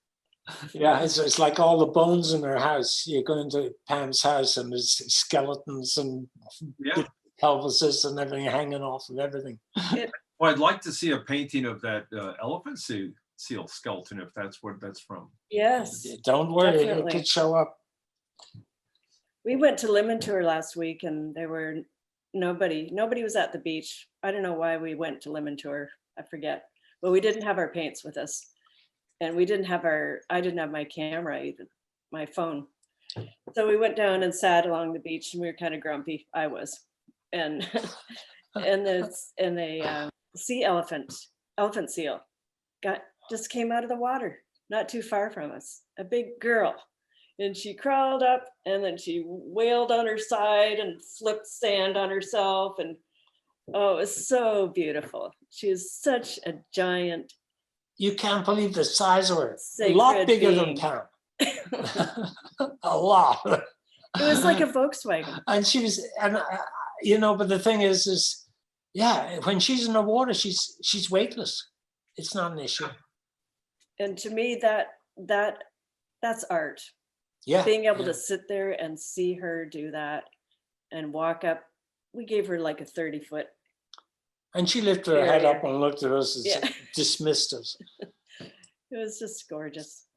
Yeah, it's like all the bones in her house. You go into Pam's house and there's skeletons and Yeah. pelvises and everything hanging off of everything. Well, I'd like to see a painting of that elephant seal skeleton, if that's what that's from. yes. Don't worry, Definitely. it could show up. We went to Limantour last week and there were nobody was at the beach. I don't know why we went to Limantour, I forget, but we didn't have our paints with us. And I didn't have my camera either, my phone. So we went down and sat along the beach and we were kind of grumpy. I was. And the sea elephant seal just came out of the water, not too far from us, a big girl. And she crawled up and then she wailed on her side and flipped sand on herself. And oh, it was so beautiful. She was such a giant. You can't believe the size of her. A Sacred lot bigger being. than Pam. A lot. It was like a Volkswagen. And she was, and you know, but the thing is, yeah, when she's in the water, she's weightless. It's not an issue. And to me, that's art. Yeah. Being able to sit there and see her do that and walk up. We gave her like a 30-foot. And she lifted her head area. up and looked at us and Yeah. dismissed us. It was just gorgeous.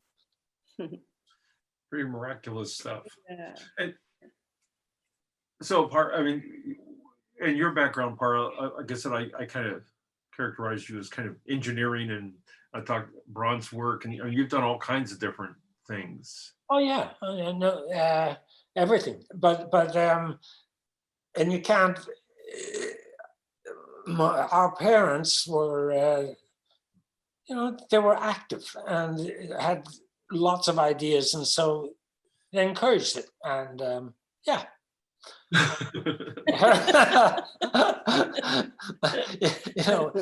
Pretty miraculous stuff. Yeah. And so, in your background, Parra, I guess that I kind of characterize you as kind of engineering, and I talked bronze work, and you've done all kinds of different things. Oh yeah, no, everything. But and you can't. Our parents were, you know, they were active and had lots of ideas, and so they encouraged it. And yeah. You know,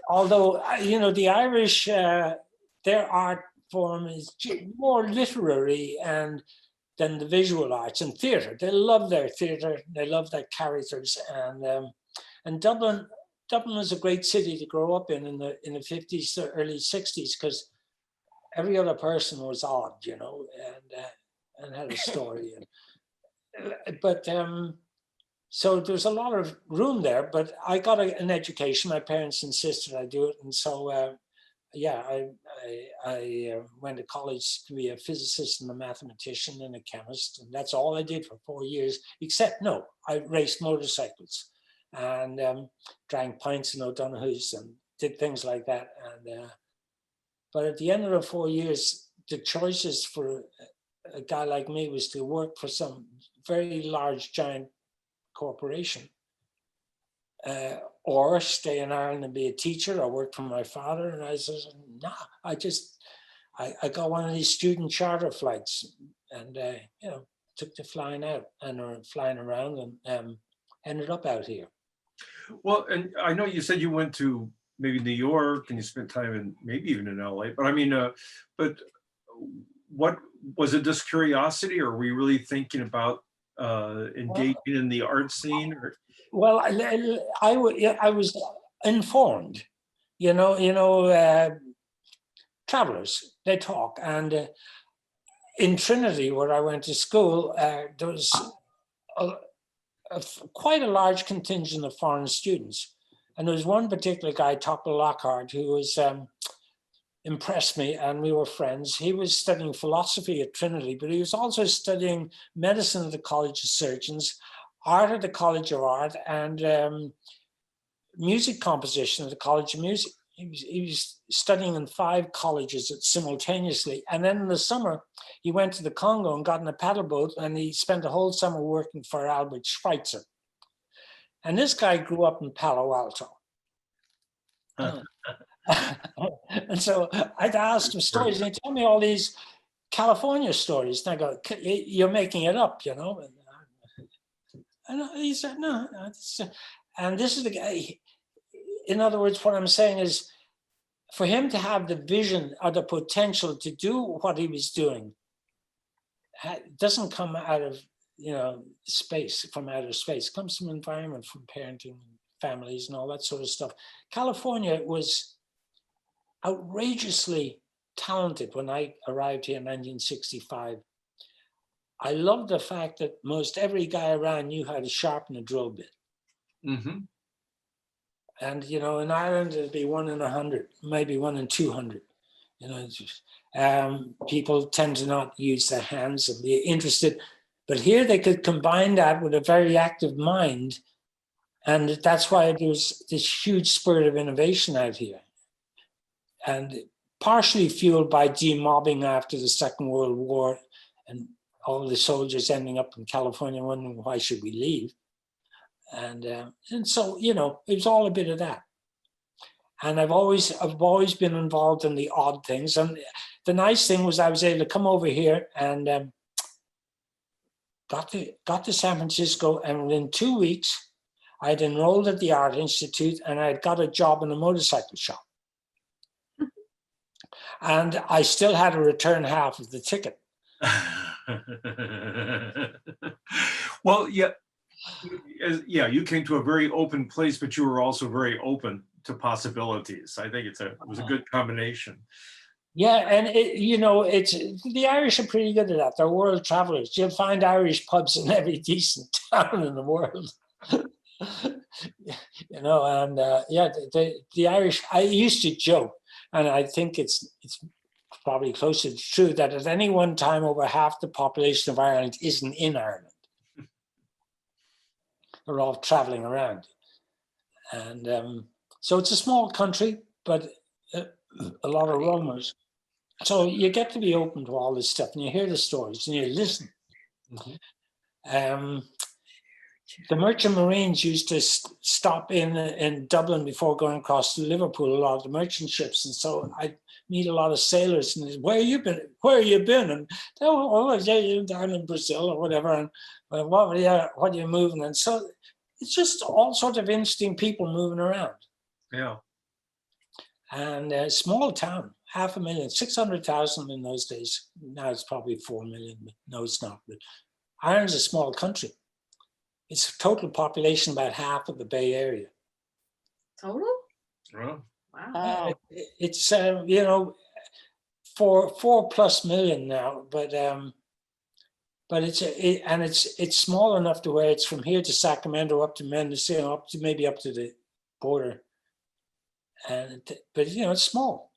although you know the Irish, their art form is more literary than the visual arts and theatre. They love their theatre. They love their characters, and Dublin was a great city to grow up in the 50s, early 60s, because every other person was odd, you know, and had a story. But so there's a lot of room there. But I got an education. My parents insisted I do it, and so yeah, I went to college to be a physicist and a mathematician and a chemist, and that's all I did for 4 years. Except I raced motorcycles and drank pints in O'Donoghue's and did things like that. And but at the end of the 4 years, the choices for a guy like me was to work for some very large, giant corporation, or stay in Ireland and be a teacher, or work for my father. And I said, no, I got one of these student charter flights, and you know, took the flying out and flying around, and ended up out here. Well, and I know you said you went to maybe New York and you spent time in maybe even in LA, but I mean, but what was it, just curiosity, or were you really thinking about engaging in the art scene? Or Well, I was informed, travelers, they talk. And in Trinity, where I went to school, there was quite a large contingent of foreign students. And there was one particular guy, Topper Lockhart, who was impressed me, and we were friends. He was studying philosophy at Trinity, but he was also studying medicine at the College of Surgeons, art at the College of Art, and music composition at the College of Music. He was studying in 5 colleges simultaneously. And then in the summer, he went to the Congo and got in a paddle boat, and he spent the whole summer working for Albert Schweitzer. And this guy grew up in Palo Alto. And so I'd ask him stories, and he'd tell me all these California stories. And I go, "You're making it up, you know?" And he said, "No." And this is the guy. In other words, what I'm saying is, for him to have the vision or the potential to do what he was doing, doesn't come out of, space, from outer space. It comes from environment, from parenting, families, and all that sort of stuff. California was outrageously talented when I arrived here in 1965. I loved the fact that most every guy around knew how to sharpen a drill bit. mm-hmm. And, in Ireland, it'd be 1 in 100, maybe 1 in 200. People tend to not use their hands and be interested. But here they could combine that with a very active mind. And that's why there's this huge spirit of innovation out here. And partially fueled by demobbing after the Second World War, and all the soldiers ending up in California wondering, why should we leave? And so, it was all a bit of that. And I've always been involved in the odd things. And the nice thing was I was able to come over here and got to San Francisco, and within 2 weeks, I'd enrolled at the Art Institute, and I'd got a job in a motorcycle shop. And I still had to return half of the ticket. Well, yeah, you came to a very open place, but you were also very open to possibilities. I think it was a good combination. Yeah, and it's the Irish are pretty good at that. They're world travelers. You'll find Irish pubs in every decent town in the world. And the Irish. I used to joke, and I think it's probably closer to true, that at any one time over half the population of Ireland isn't in Ireland. They're all traveling around, and so it's a small country, but a lot of roamers. So you get to be open to all this stuff, and you hear the stories, and you listen. Mm-hmm. The Merchant Marines used to stop in Dublin before going across to Liverpool, a lot of the merchant ships. And so I meet a lot of sailors, and where have you been? Where have you been? And you're down in Brazil or whatever. And what are you moving? And so it's just all sorts of interesting people moving around. Yeah. And small town, 500,000, 600,000 in those days. Now it's probably 4 million. But no, it's not. But Ireland's a small country. It's total population about half of the Bay Area. Total? Oh. Wow. It's 4+ million now, but it's small enough to where it's from here to Sacramento, up to Mendocino, up to the border, but it's small,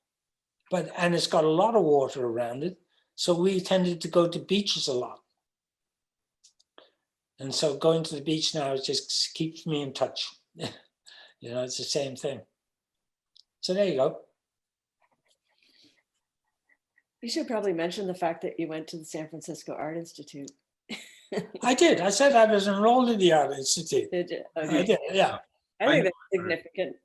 and it's got a lot of water around it, so we tended to go to beaches a lot. And so going to the beach now just keeps me in touch. It's the same thing. So there you go. You should probably mention the fact that you went to the San Francisco Art Institute. I did. I said I was enrolled in the Art Institute. Did you? I Okay. did, yeah. I think that's significant.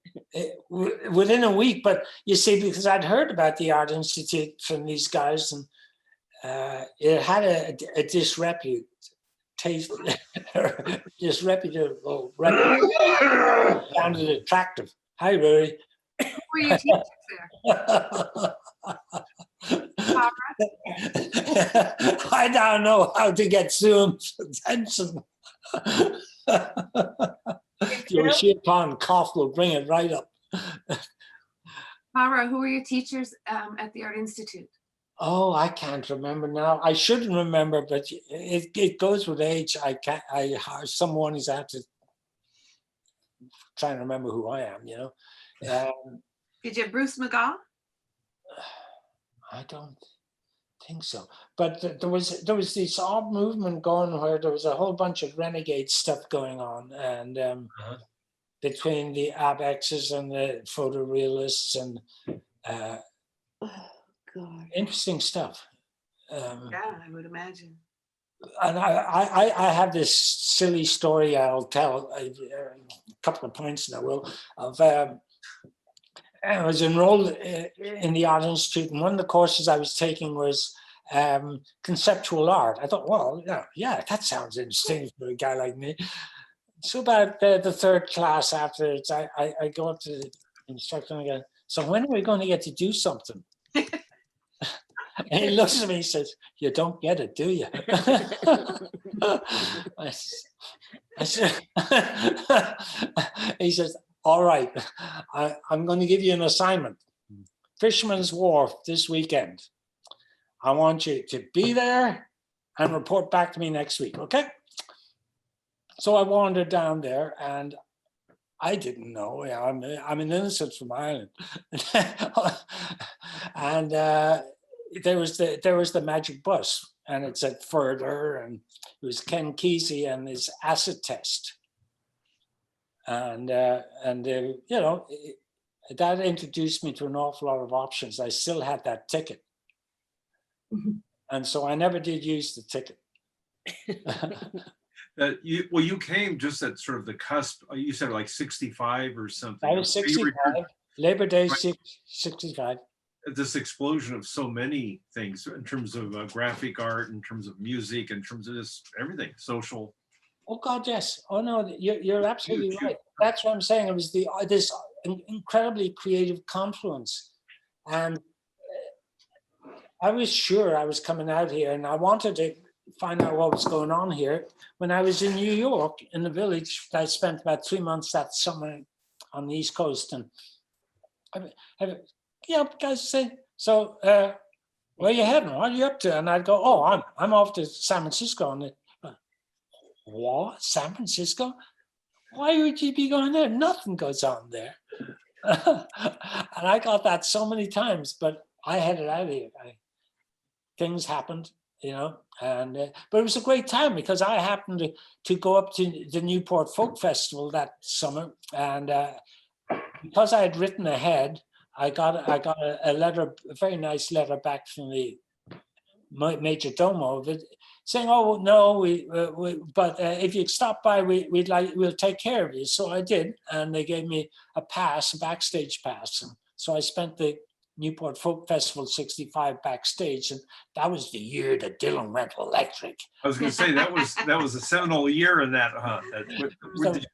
Within a week. But you see, because I'd heard about the Art Institute from these guys, and it had a disrepute taste, disreputable reputation. Sounded attractive. Hi, Rory. Who were your teachers there? I don't know how to get Zoom's attention. Your Chopin cough will bring it right up. Parra, who were your teachers at the Art Institute? Oh, I can't remember now. I shouldn't remember, but it goes with age. I can't. Some mornings I have to try and remember who I am. You know. Did you have Bruce McGaw? I don't think so. But there was this odd movement going where there was a whole bunch of renegade stuff going on, and between the abexes and the photorealists and God. interesting stuff. Yeah, I would imagine. And I have this silly story I'll tell, a couple of points and I will, of I was enrolled in the Art Institute, and one of the courses I was taking was conceptual art. I thought, well, yeah, that sounds interesting for a guy like me. So about the third class afterwards, I go up to the instructor and I go, so when are we going to get to do something? And he looks at me and says, you don't get it, do you? I said, he says, all right, I'm going to give you an assignment. Fisherman's Wharf this weekend. I want you to be there and report back to me next week, okay? So I wandered down there, and I didn't know. I'm an innocent from Ireland, and there was the magic bus, and it said further, and it was Ken Kesey and his acid test, and you know, that introduced me to an awful lot of options. I still had that ticket, and so I never did use the ticket. You came just at sort of the cusp. You said like 65 or something. I was 65, Labor Day 65. This explosion of so many things in terms of graphic art, in terms of music, in terms of this everything, social. Oh God, yes. Oh no, you're absolutely right. That's what I'm saying. It was this incredibly creative confluence, and I was sure I was coming out here, and I wanted to find out what was going on here. When I was in New York, in the village, I spent about 3 months that summer on the East Coast, and guys say, so where are you heading? What are you up to? And I'd go, oh, I'm off to San Francisco. And what? San Francisco? Why would you be going there? Nothing goes on there. And I got that so many times, but I headed out of here. Things happened, you know, and but it was a great time because I happened to go up to the Newport Folk Festival that summer, and because I had written ahead, I got a letter, a very nice letter back from the major domo of it, saying, "Oh no, but if you stop by, we'll take care of you." So I did, and they gave me a pass, a backstage pass. And so I spent the Newport Folk Festival '65 backstage, and that was the year that Dylan went electric. I was going to say that was a seminal year in that. Did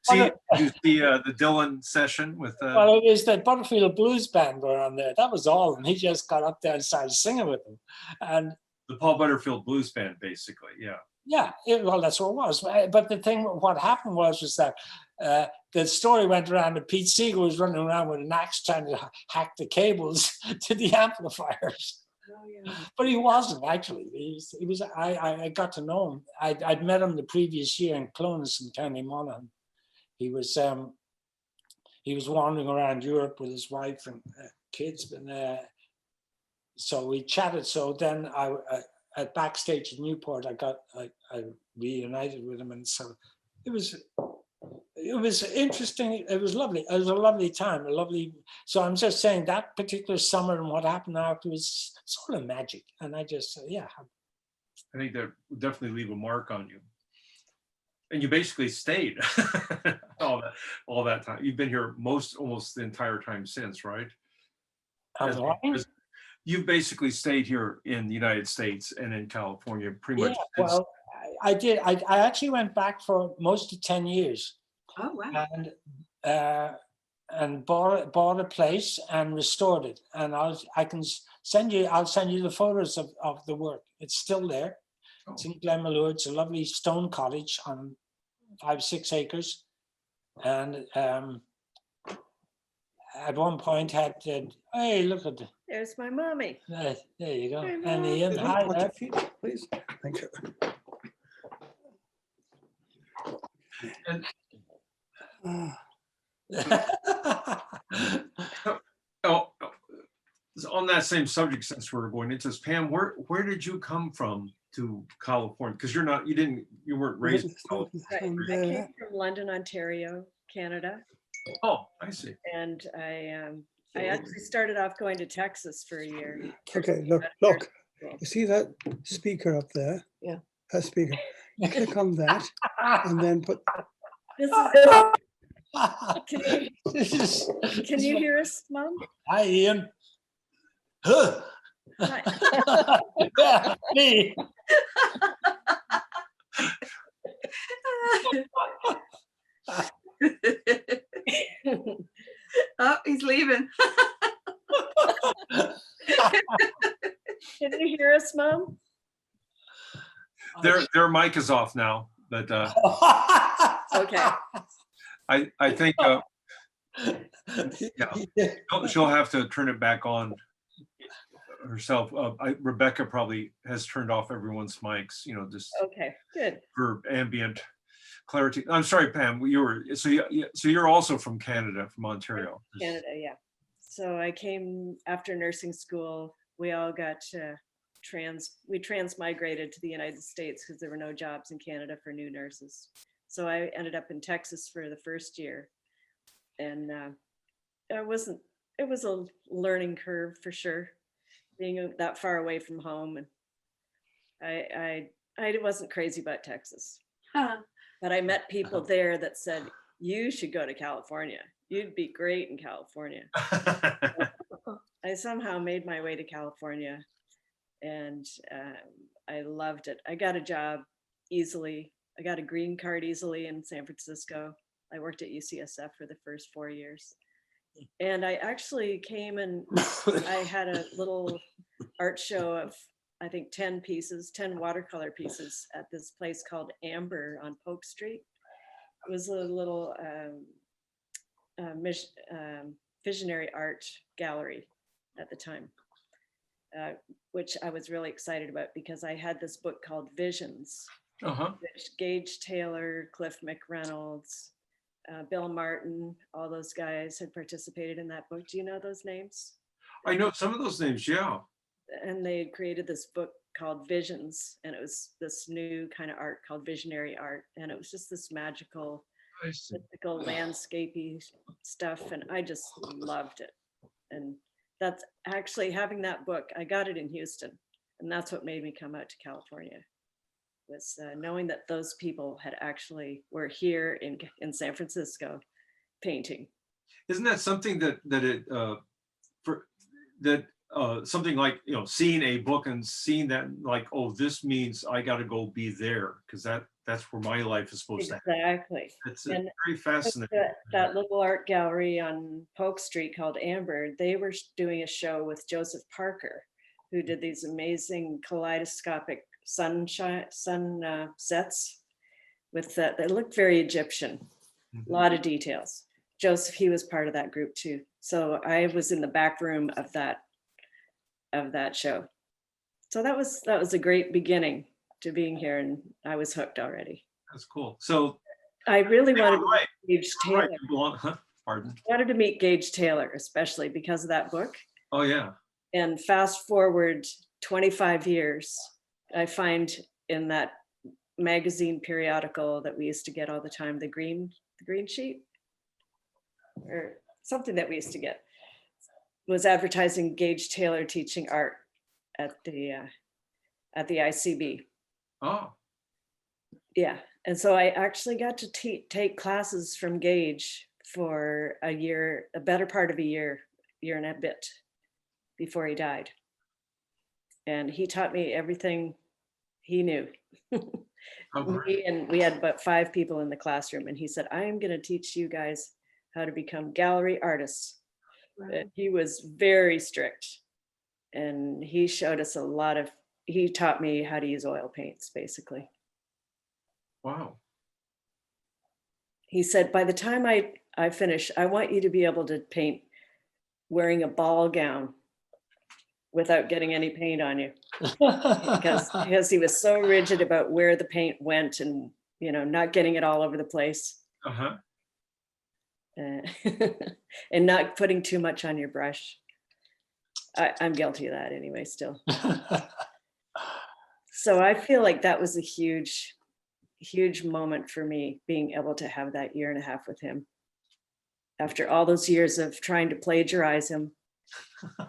you see the Dylan session with? Well, it was the Butterfield Blues Band were on there. That was all, and he just got up there and started singing with them, and the Paul Butterfield Blues Band, basically, yeah. Yeah, well, that's what it was. But the thing, what happened was that the story went around that Pete Seeger was running around with an axe trying to hack the cables to the amplifiers. Oh, yeah. But he wasn't actually. He was. I got to know him. I'd met him the previous year in Clones in County Monaghan. He was wandering around Europe with his wife and kids, and so we chatted. So then at backstage in Newport, I reunited with him, and so it was interesting. It was lovely. It was a lovely time, so I'm just saying that particular summer and what happened afterwards, sort of magic. And I just, yeah. I think that would definitely leave a mark on you. And you basically stayed all that time. You've been here almost the entire time since, right? I'm As a lying? res- You've basically stayed here in the United States and in California pretty Yeah, much since. well, I did. I actually went back for most of 10 years Oh, wow. and bought a place and restored it. And I'll send you the photos of the work. It's still there. It's in Glenmalure. It's a lovely stone cottage on 5-6 acres. And at one point had, hey, look at the, There's my mommy. there you go. Hi, And Mom. Ian, hi Watch there. your feet, please. Thank you. And oh, so on that same subject, since we're going into this, Pam, where did you come from to California? Because you weren't raised in California. Right. I came from London, Ontario, Canada, Oh, I see. and I actually started off going to Texas for a year. Okay, look, you see that speaker up there? Yeah. That speaker. Click on that and then put. This is, can you hear us, Mom? Hi, Ian. Huh. Hi. Yeah, me. Oh, he's leaving. Can you hear us, Mom? Their mic is off now, but Okay. I think she'll have to turn it back on herself. Rebecca probably has turned off everyone's mics, just Okay, good. for ambient clarity. I'm sorry, Pam, so you're also from Canada, from Ontario. Canada, yeah. So I came after nursing school. We all got transmigrated to the United States because there were no jobs in Canada for new nurses. So I ended up in Texas for the first year, and it was a learning curve for sure, being that far away from home, and I wasn't crazy about Texas, but I met people there that said, you should go to California. You'd be great in California. I somehow made my way to California, and I loved it. I got a job easily. I got a green card easily in San Francisco. I worked at UCSF for the first 4 years. And I actually came and I had a little art show of, I think, 10 watercolor pieces at this place called Amber on Polk Street. It was a little visionary art gallery at the time, which I was really excited about because I had this book called Visions, which Gage Taylor, Cliff McReynolds, Bill Martin, all those guys had participated in that book. Do you know those names? I know some of those names, yeah. And they created this book called Visions, and it was this new kind of art called visionary art, and it was just this magical, mythical, landscapey stuff, and I just loved it. And that's actually, having that book, I got it in Houston, and that's what made me come out to California, was knowing that those people were here in San Francisco painting. Isn't that something something like, seeing a book and seeing that, like, oh, this means I got to go be there, because that's where my life is supposed to happen. Exactly. It's very fascinating. That little art gallery on Polk Street called Amber, they were doing a show with Joseph Parker, who did these amazing kaleidoscopic sun sets with that. They looked very Egyptian, a lot of details. Joseph, he was part of that group too. So I was in the back room of that show. So that was a great beginning to being here, and I was hooked already. That's cool. So I really wanted to right. meet Gage Taylor. Pardon. Wanted to meet Gage Taylor, especially because of that book. Oh yeah. And fast forward 25 years, I find in that magazine periodical that we used to get all the time, the green sheet, or something that we used to get, was advertising Gage Taylor teaching art at the ICB. Oh. Yeah, And so I actually got to take classes from Gage for a year, a better part of a year and a bit before he died. And he taught me everything he knew. Oh, great. And we had about 5 people in the classroom, and he said, I am going to teach you guys how to become gallery artists. And he was very strict, and he showed us he taught me how to use oil paints, basically. Wow. He said, by the time I finish, I want you to be able to paint wearing a ball gown without getting any paint on you. because he was so rigid about where the paint went and, not getting it all over the place. Uh-huh. And not putting too much on your brush. I'm guilty of that anyway, still. So I feel like that was a huge, huge moment for me, being able to have that year and a half with him. After all those years of trying to plagiarize him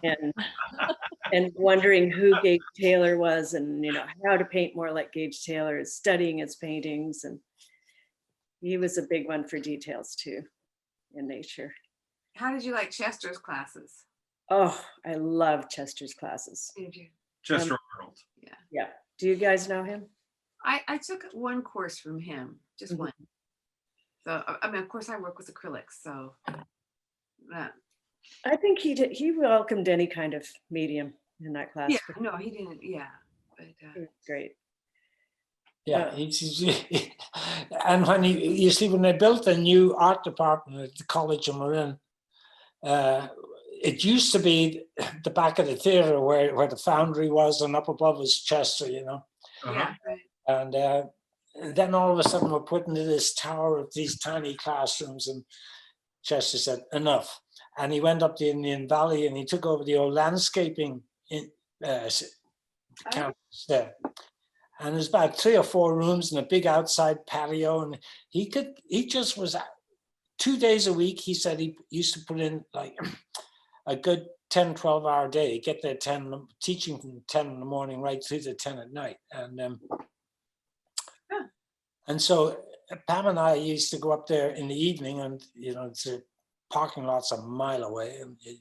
and wondering who Gage Taylor was, and how to paint more like Gage Taylor, studying his paintings. And he was a big one for details too, in nature. How did you like Chester's classes? Oh, I love Chester's classes. Did you? Chester Arnold. Yeah. Do you guys know him? I took one course from him, just Mhm. one. So, I mean, of course I work with acrylics, so. I think he welcomed any kind of medium in that class. Yeah, no, he didn't, yeah. But, It was great. Yeah, and when you see, when they built the new art department at the college in Marin, it used to be the back of the theater where the foundry was, and up above was Chester, Uh-huh. yeah, right. And then all of a sudden we're put into this tower of these tiny classrooms, and Chester said, enough. And he went up the Indian Valley and he took over the old landscaping campus there. And there's about 3 or 4 rooms and a big outside patio. And he just was 2 days a week. He said he used to put in like a good 10, 12-hour day, get there teaching from 10 in the morning right through to 10 at night. And so Pam and I used to go up there in the evening, and the parking lot's a mile away, and you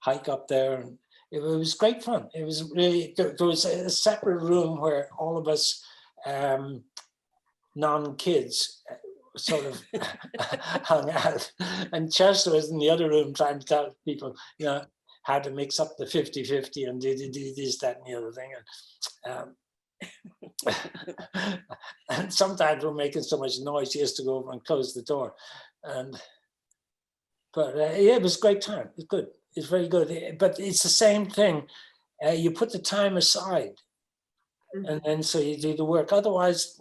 hike up there, and it was great fun. It was really, there was a separate room where all of us non-kids sort of hung out, and Chester was in the other room trying to tell people, how to mix up the 50-50 and do this, that, and the other thing. And sometimes we're making so much noise, he has to go over and close the door. But yeah, it was a great time. It's good. It's very good. But it's the same thing. You put the time aside, and then so you do the work. Otherwise,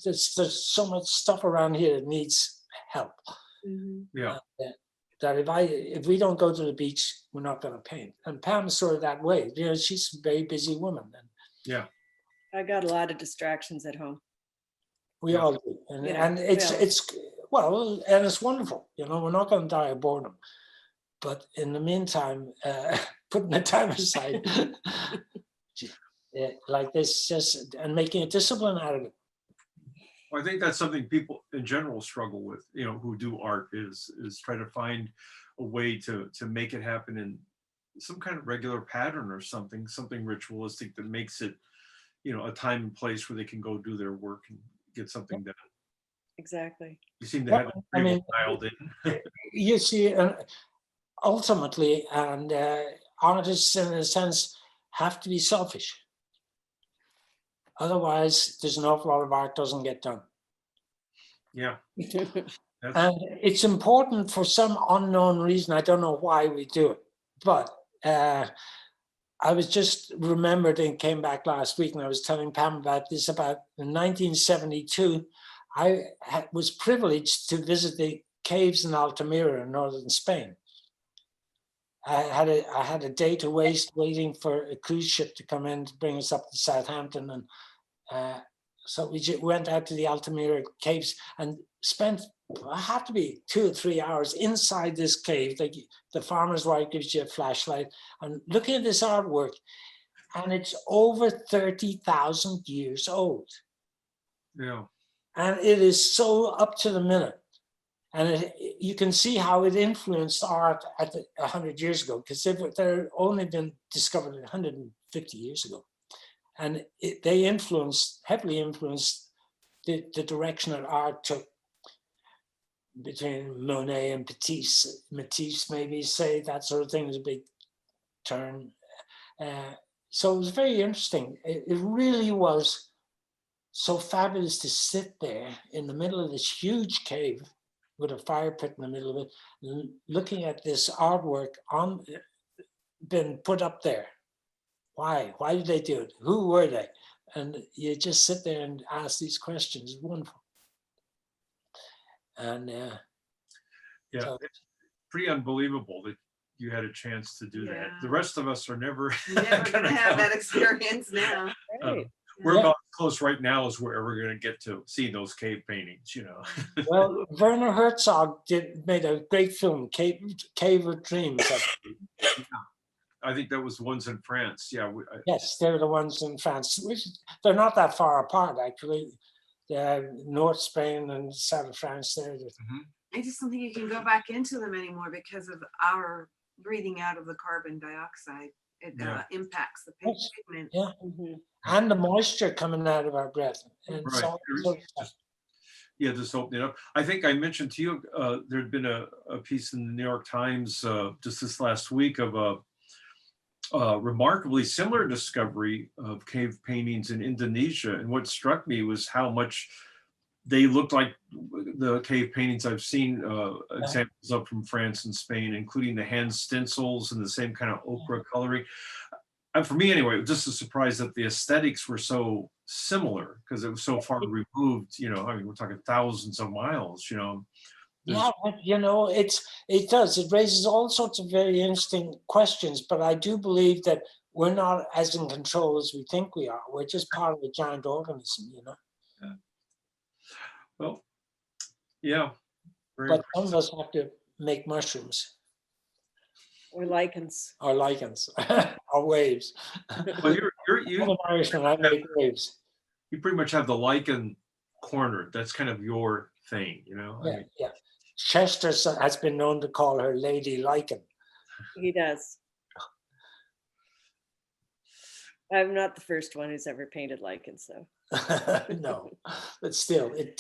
there's so much stuff around here that needs help. Yeah. That if we don't go to the beach, we're not going to paint. And Pam's sort of that way. She's a very busy woman. Yeah. I got a lot of distractions at home. We all do, and Yeah, it's well, and it's wonderful. We're not going to die of boredom, but in the meantime, putting the time aside, like this, just and making a discipline out of it. Well, I think that's something people in general struggle with, who do art, is try to find a way to make it happen in some kind of regular pattern or something ritualistic that makes it, a time and place where they can go do their work and get something done. Exactly. You seem to have it pretty well dialed in. You see, ultimately, and artists, in a sense, have to be selfish. Otherwise, there's an awful lot of art doesn't get done. Yeah. And it's important for some unknown reason. I don't know why we do it, but I was just remembered and came back last week, and I was telling Pam about this. About in 1972, I was privileged to visit the caves in Altamira in northern Spain. I had a day to waste waiting for a cruise ship to come in to bring us up to Southampton, and so we went out to the Altamira caves and spent, I have to be 2 or 3 hours inside this cave. Like the farmer's wife gives you a flashlight and looking at this artwork, and it's over 30,000 years old. Yeah. And it is so up to the minute. And you can see how it influenced art at 100 years ago, because they're only been discovered 150 years ago. And they heavily influenced the direction that art took between Monet and Matisse, maybe say that sort of thing is a big turn. So it was very interesting. It really was so fabulous to sit there in the middle of this huge cave with a fire pit in the middle of it, looking at this artwork been put up there. Why? Why did they do it? Who were they? And you just sit there and ask these questions. It's wonderful. And Yeah, so, it's pretty unbelievable that you had a chance to do that. Yeah. The rest of us are never Never gonna gonna have that come. experience now. Right. We're Yeah. about as close right now as we're ever going to get to see those cave paintings, you know. well, Werner Herzog made a great film, Cave of Dreams. I think that was the ones in France. Yeah, Yes, they're the ones in France. They're not that far apart, actually. North Spain and south of France. There. I just don't think you can go back into them anymore because of our breathing out of the carbon dioxide. It Yeah. impacts the Yes. pigment. Yeah, Mhm. and the moisture coming out of our breath. And Right. so, yeah, just open it up. I think I mentioned to you there'd been a piece in the New York Times just this last week of a remarkably similar discovery of cave paintings in Indonesia. And what struck me was how much they looked like the cave paintings I've seen examples of from France and Spain, including the hand stencils and the same kind of ochre coloring. And for me anyway, it was just a surprise that the aesthetics were so similar because it was so far removed, you know, I mean, we're talking thousands of miles, you know. yeah, you know, it raises all sorts of very interesting questions, but I do believe that we're not as in control as we think we are. We're just part of a giant organism, you know. Yeah. Well, yeah. Very But some of impressive. us have to make mushrooms Or lichens. or lichens or waves. Well, I'm an Irishman, I make waves. you pretty much have the lichen corner. That's kind of your thing, you know. I Yeah, mean, yeah. Chester has been known to call her Lady Lichen. He does. I'm not the first one who's ever painted lichens, so. No, but still, that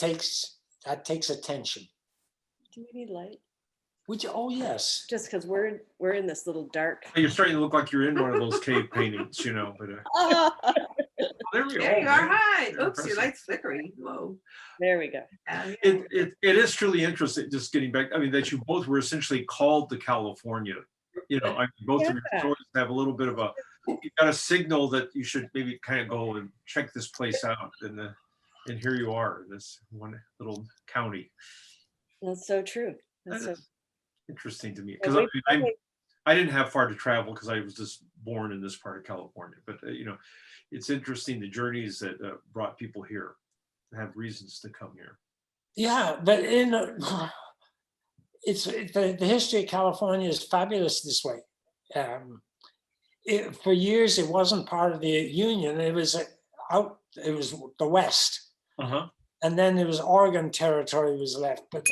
takes attention. Do we need light? Which, oh yes. Just because we're in this little dark. you're starting to look like you're in one of those cave paintings, you know. But there we go. There you are. man. Hi. Very Oops, your impressive. light's flickering. Whoa. There we go. It is truly interesting. Just getting back, I mean, that you both were essentially called to California. You know, I mean, both of your Yeah. stories have a little bit of a. You got a signal that you should maybe kind of go and check this place out, and here you are, in this one little county. That's so true. That's so. That is interesting to me Yeah, because we probably- I didn't have far to travel because I was just born in this part of California. But you know, it's interesting the journeys that brought people here, have reasons to come here. Yeah, but the history of California is fabulous this way. For years, it wasn't part of the Union. It was out. It was the West. And then there was Oregon territory was left, but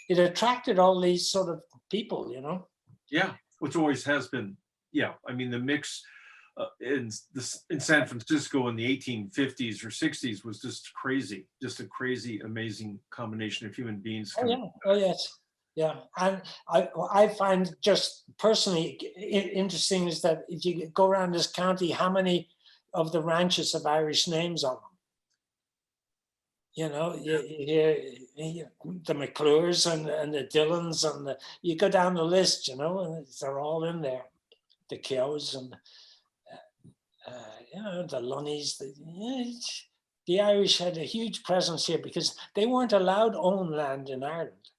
it attracted all these sort of people, you know. Yeah, which always has been. Yeah, I mean the mix in San Francisco in the 1850s or 60s was just crazy, just a crazy, amazing combination of human beings. Oh yeah, oh yes, yeah. And I find just personally interesting is that if you go around this county, how many of the ranches have Irish names on them? You know, you hear the McClures and the Dillons and you go down the list, you know, and they're all in there. The Keoghs and you know, the Lunnies. The Irish had a huge presence here because they weren't allowed to own land in Ireland.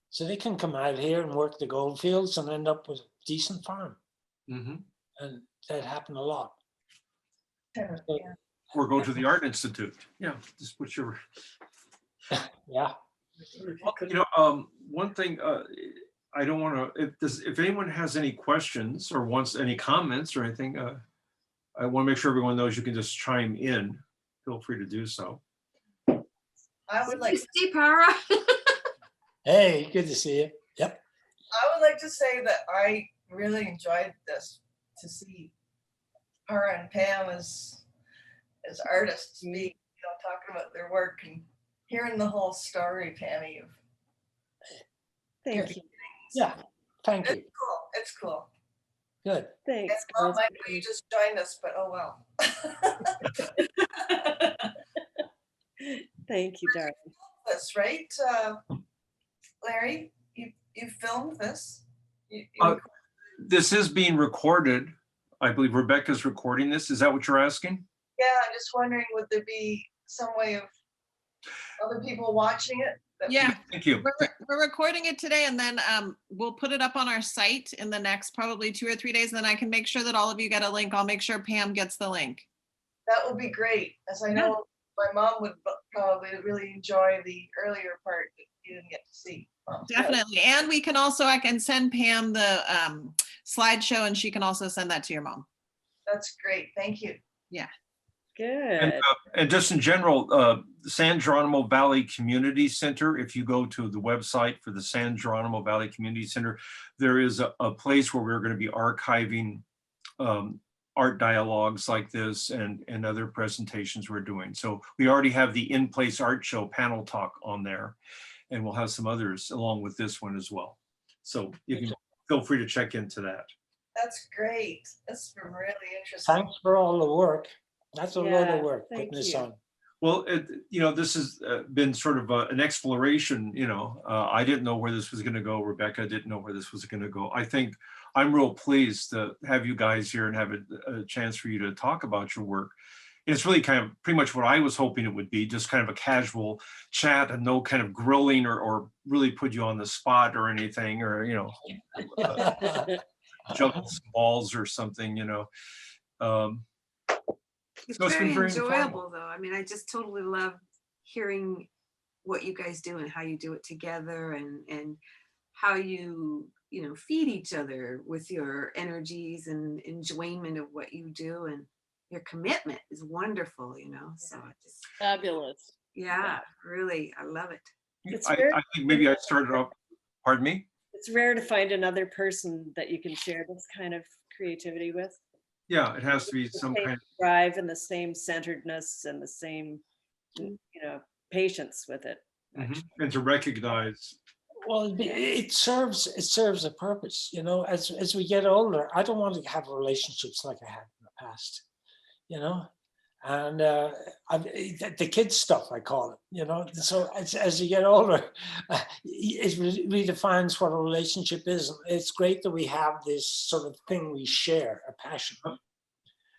So they can come out here and work the gold fields and end up with a decent farm. And that happened a lot. Or go to the Art Institute. Yeah, just put your. Yeah. You know, one thing I don't want to. If anyone has any questions or wants any comments or anything, I want to make sure everyone knows you can just chime in feel free to do so. I would like Steve Parra. Hey, good to see you. Yep. I would like to say that I really enjoyed this, to see Parra and Pam as artists speak, talking about their work and hearing the whole story, Pammy. Thank you. Yeah, thank you. It's cool. It's cool. Good. Thanks, It's not guys. like you just joined us, but oh well. Thank you, darling. That's right, Larry. You filmed this. This is being recorded. I believe Rebecca's recording this. Is that what you're asking? Yeah, I'm just wondering, would there be some way of other people watching it? Yeah, Thank you. we're recording it today, and then we'll put it up on our site in the next probably 2 or 3 days, and then I can make sure that all of you get a link. I'll make sure Pam gets the link. That would be great, as I know my mom would probably really enjoy the earlier part that you didn't get to see. Definitely. And we can also, I can send Pam the slideshow, and she can also send that to your mom. That's great. Thank you. Yeah. Good. And just in general, the San Geronimo Valley Community Center, if you go to the website for the San Geronimo Valley Community Center, there is a place where we're going to be archiving art dialogues like this and other presentations we're doing. So we already have the in-place art show panel talk on there, and we'll have some others along with this one as well. So you can feel free to check into that. That's great. That's been really interesting. Thanks for all the work. That's a lot Yeah, of work thank putting this you. on. Well, this has been sort of an exploration. I didn't know where this was going to go. Rebecca didn't know where this was going to go. I think I'm real pleased to have you guys here and have a chance for you to talk about your work. It's really kind of pretty much what I was hoping it would be, just kind of a casual chat and no kind of grilling or really put you on the spot or anything, or, juggle some balls or something, It's So it's been very very enjoyable, though. I mean, I just totally love hearing what you guys do and how you do it together, and how you feed each other with your energies and enjoyment of what you do, and your commitment is wonderful. So I just, Fabulous. yeah, really, I love it. It's I think maybe I started off, pardon me? It's rare to find another person that you can share this kind of creativity with. Yeah, it has to be The some same kind of, drive and the same centeredness and the same, patience with it. and to recognize. Well, it serves a purpose, as we get older. I don't want to have relationships like I had in the past, and the kids stuff, I call it, so as you get older, it redefines what a relationship is. It's great that we have this sort of thing we share, a passion.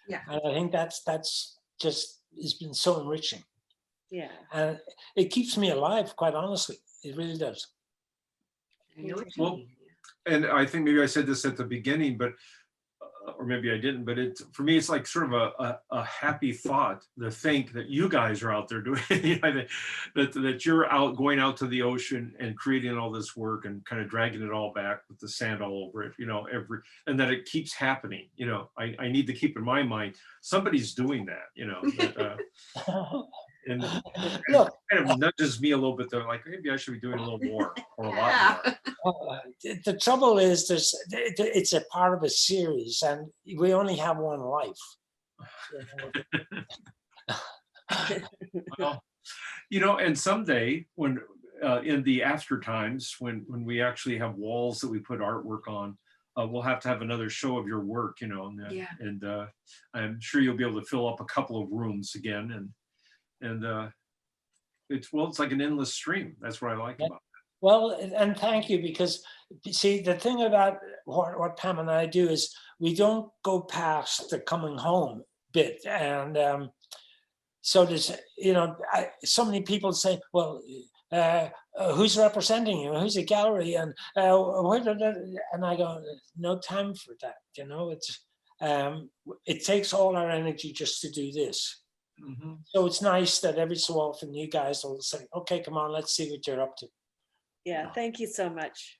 Yeah. And I think that's just, it's been so enriching, Yeah. and it keeps me alive, quite honestly. It really does. I know what you Well, mean. and I think maybe I said this at the beginning, but or maybe I didn't, but for me, it's like sort of a happy thought to think that you guys are out there doing that you're going out to the ocean and creating all this work and kind of dragging it all back with the sand all over it, and that it keeps happening. I need to keep in my mind, somebody's doing that, and Look, kind of nudges me a little bit. They're like, maybe I should be doing a little more or a lot more. the trouble is, it's a part of a series, and we only have one life. Well, and someday when in the after times, when we actually have walls that we put artwork on, we'll have to have another show of your work, Yeah. and I'm sure you'll be able to fill up a couple of rooms again, and it's like an endless stream. That's what I like about it. Well, and thank you, because see, the thing about what Pam and I do is we don't go past the coming home bit, and so there's, so many people say, well, who's representing you? Who's the gallery? And and I go, no time for that. It's it takes all our energy just to do this. So it's nice that every so often you guys will say, okay, come on, let's see what you're up to. Yeah. Thank you so much.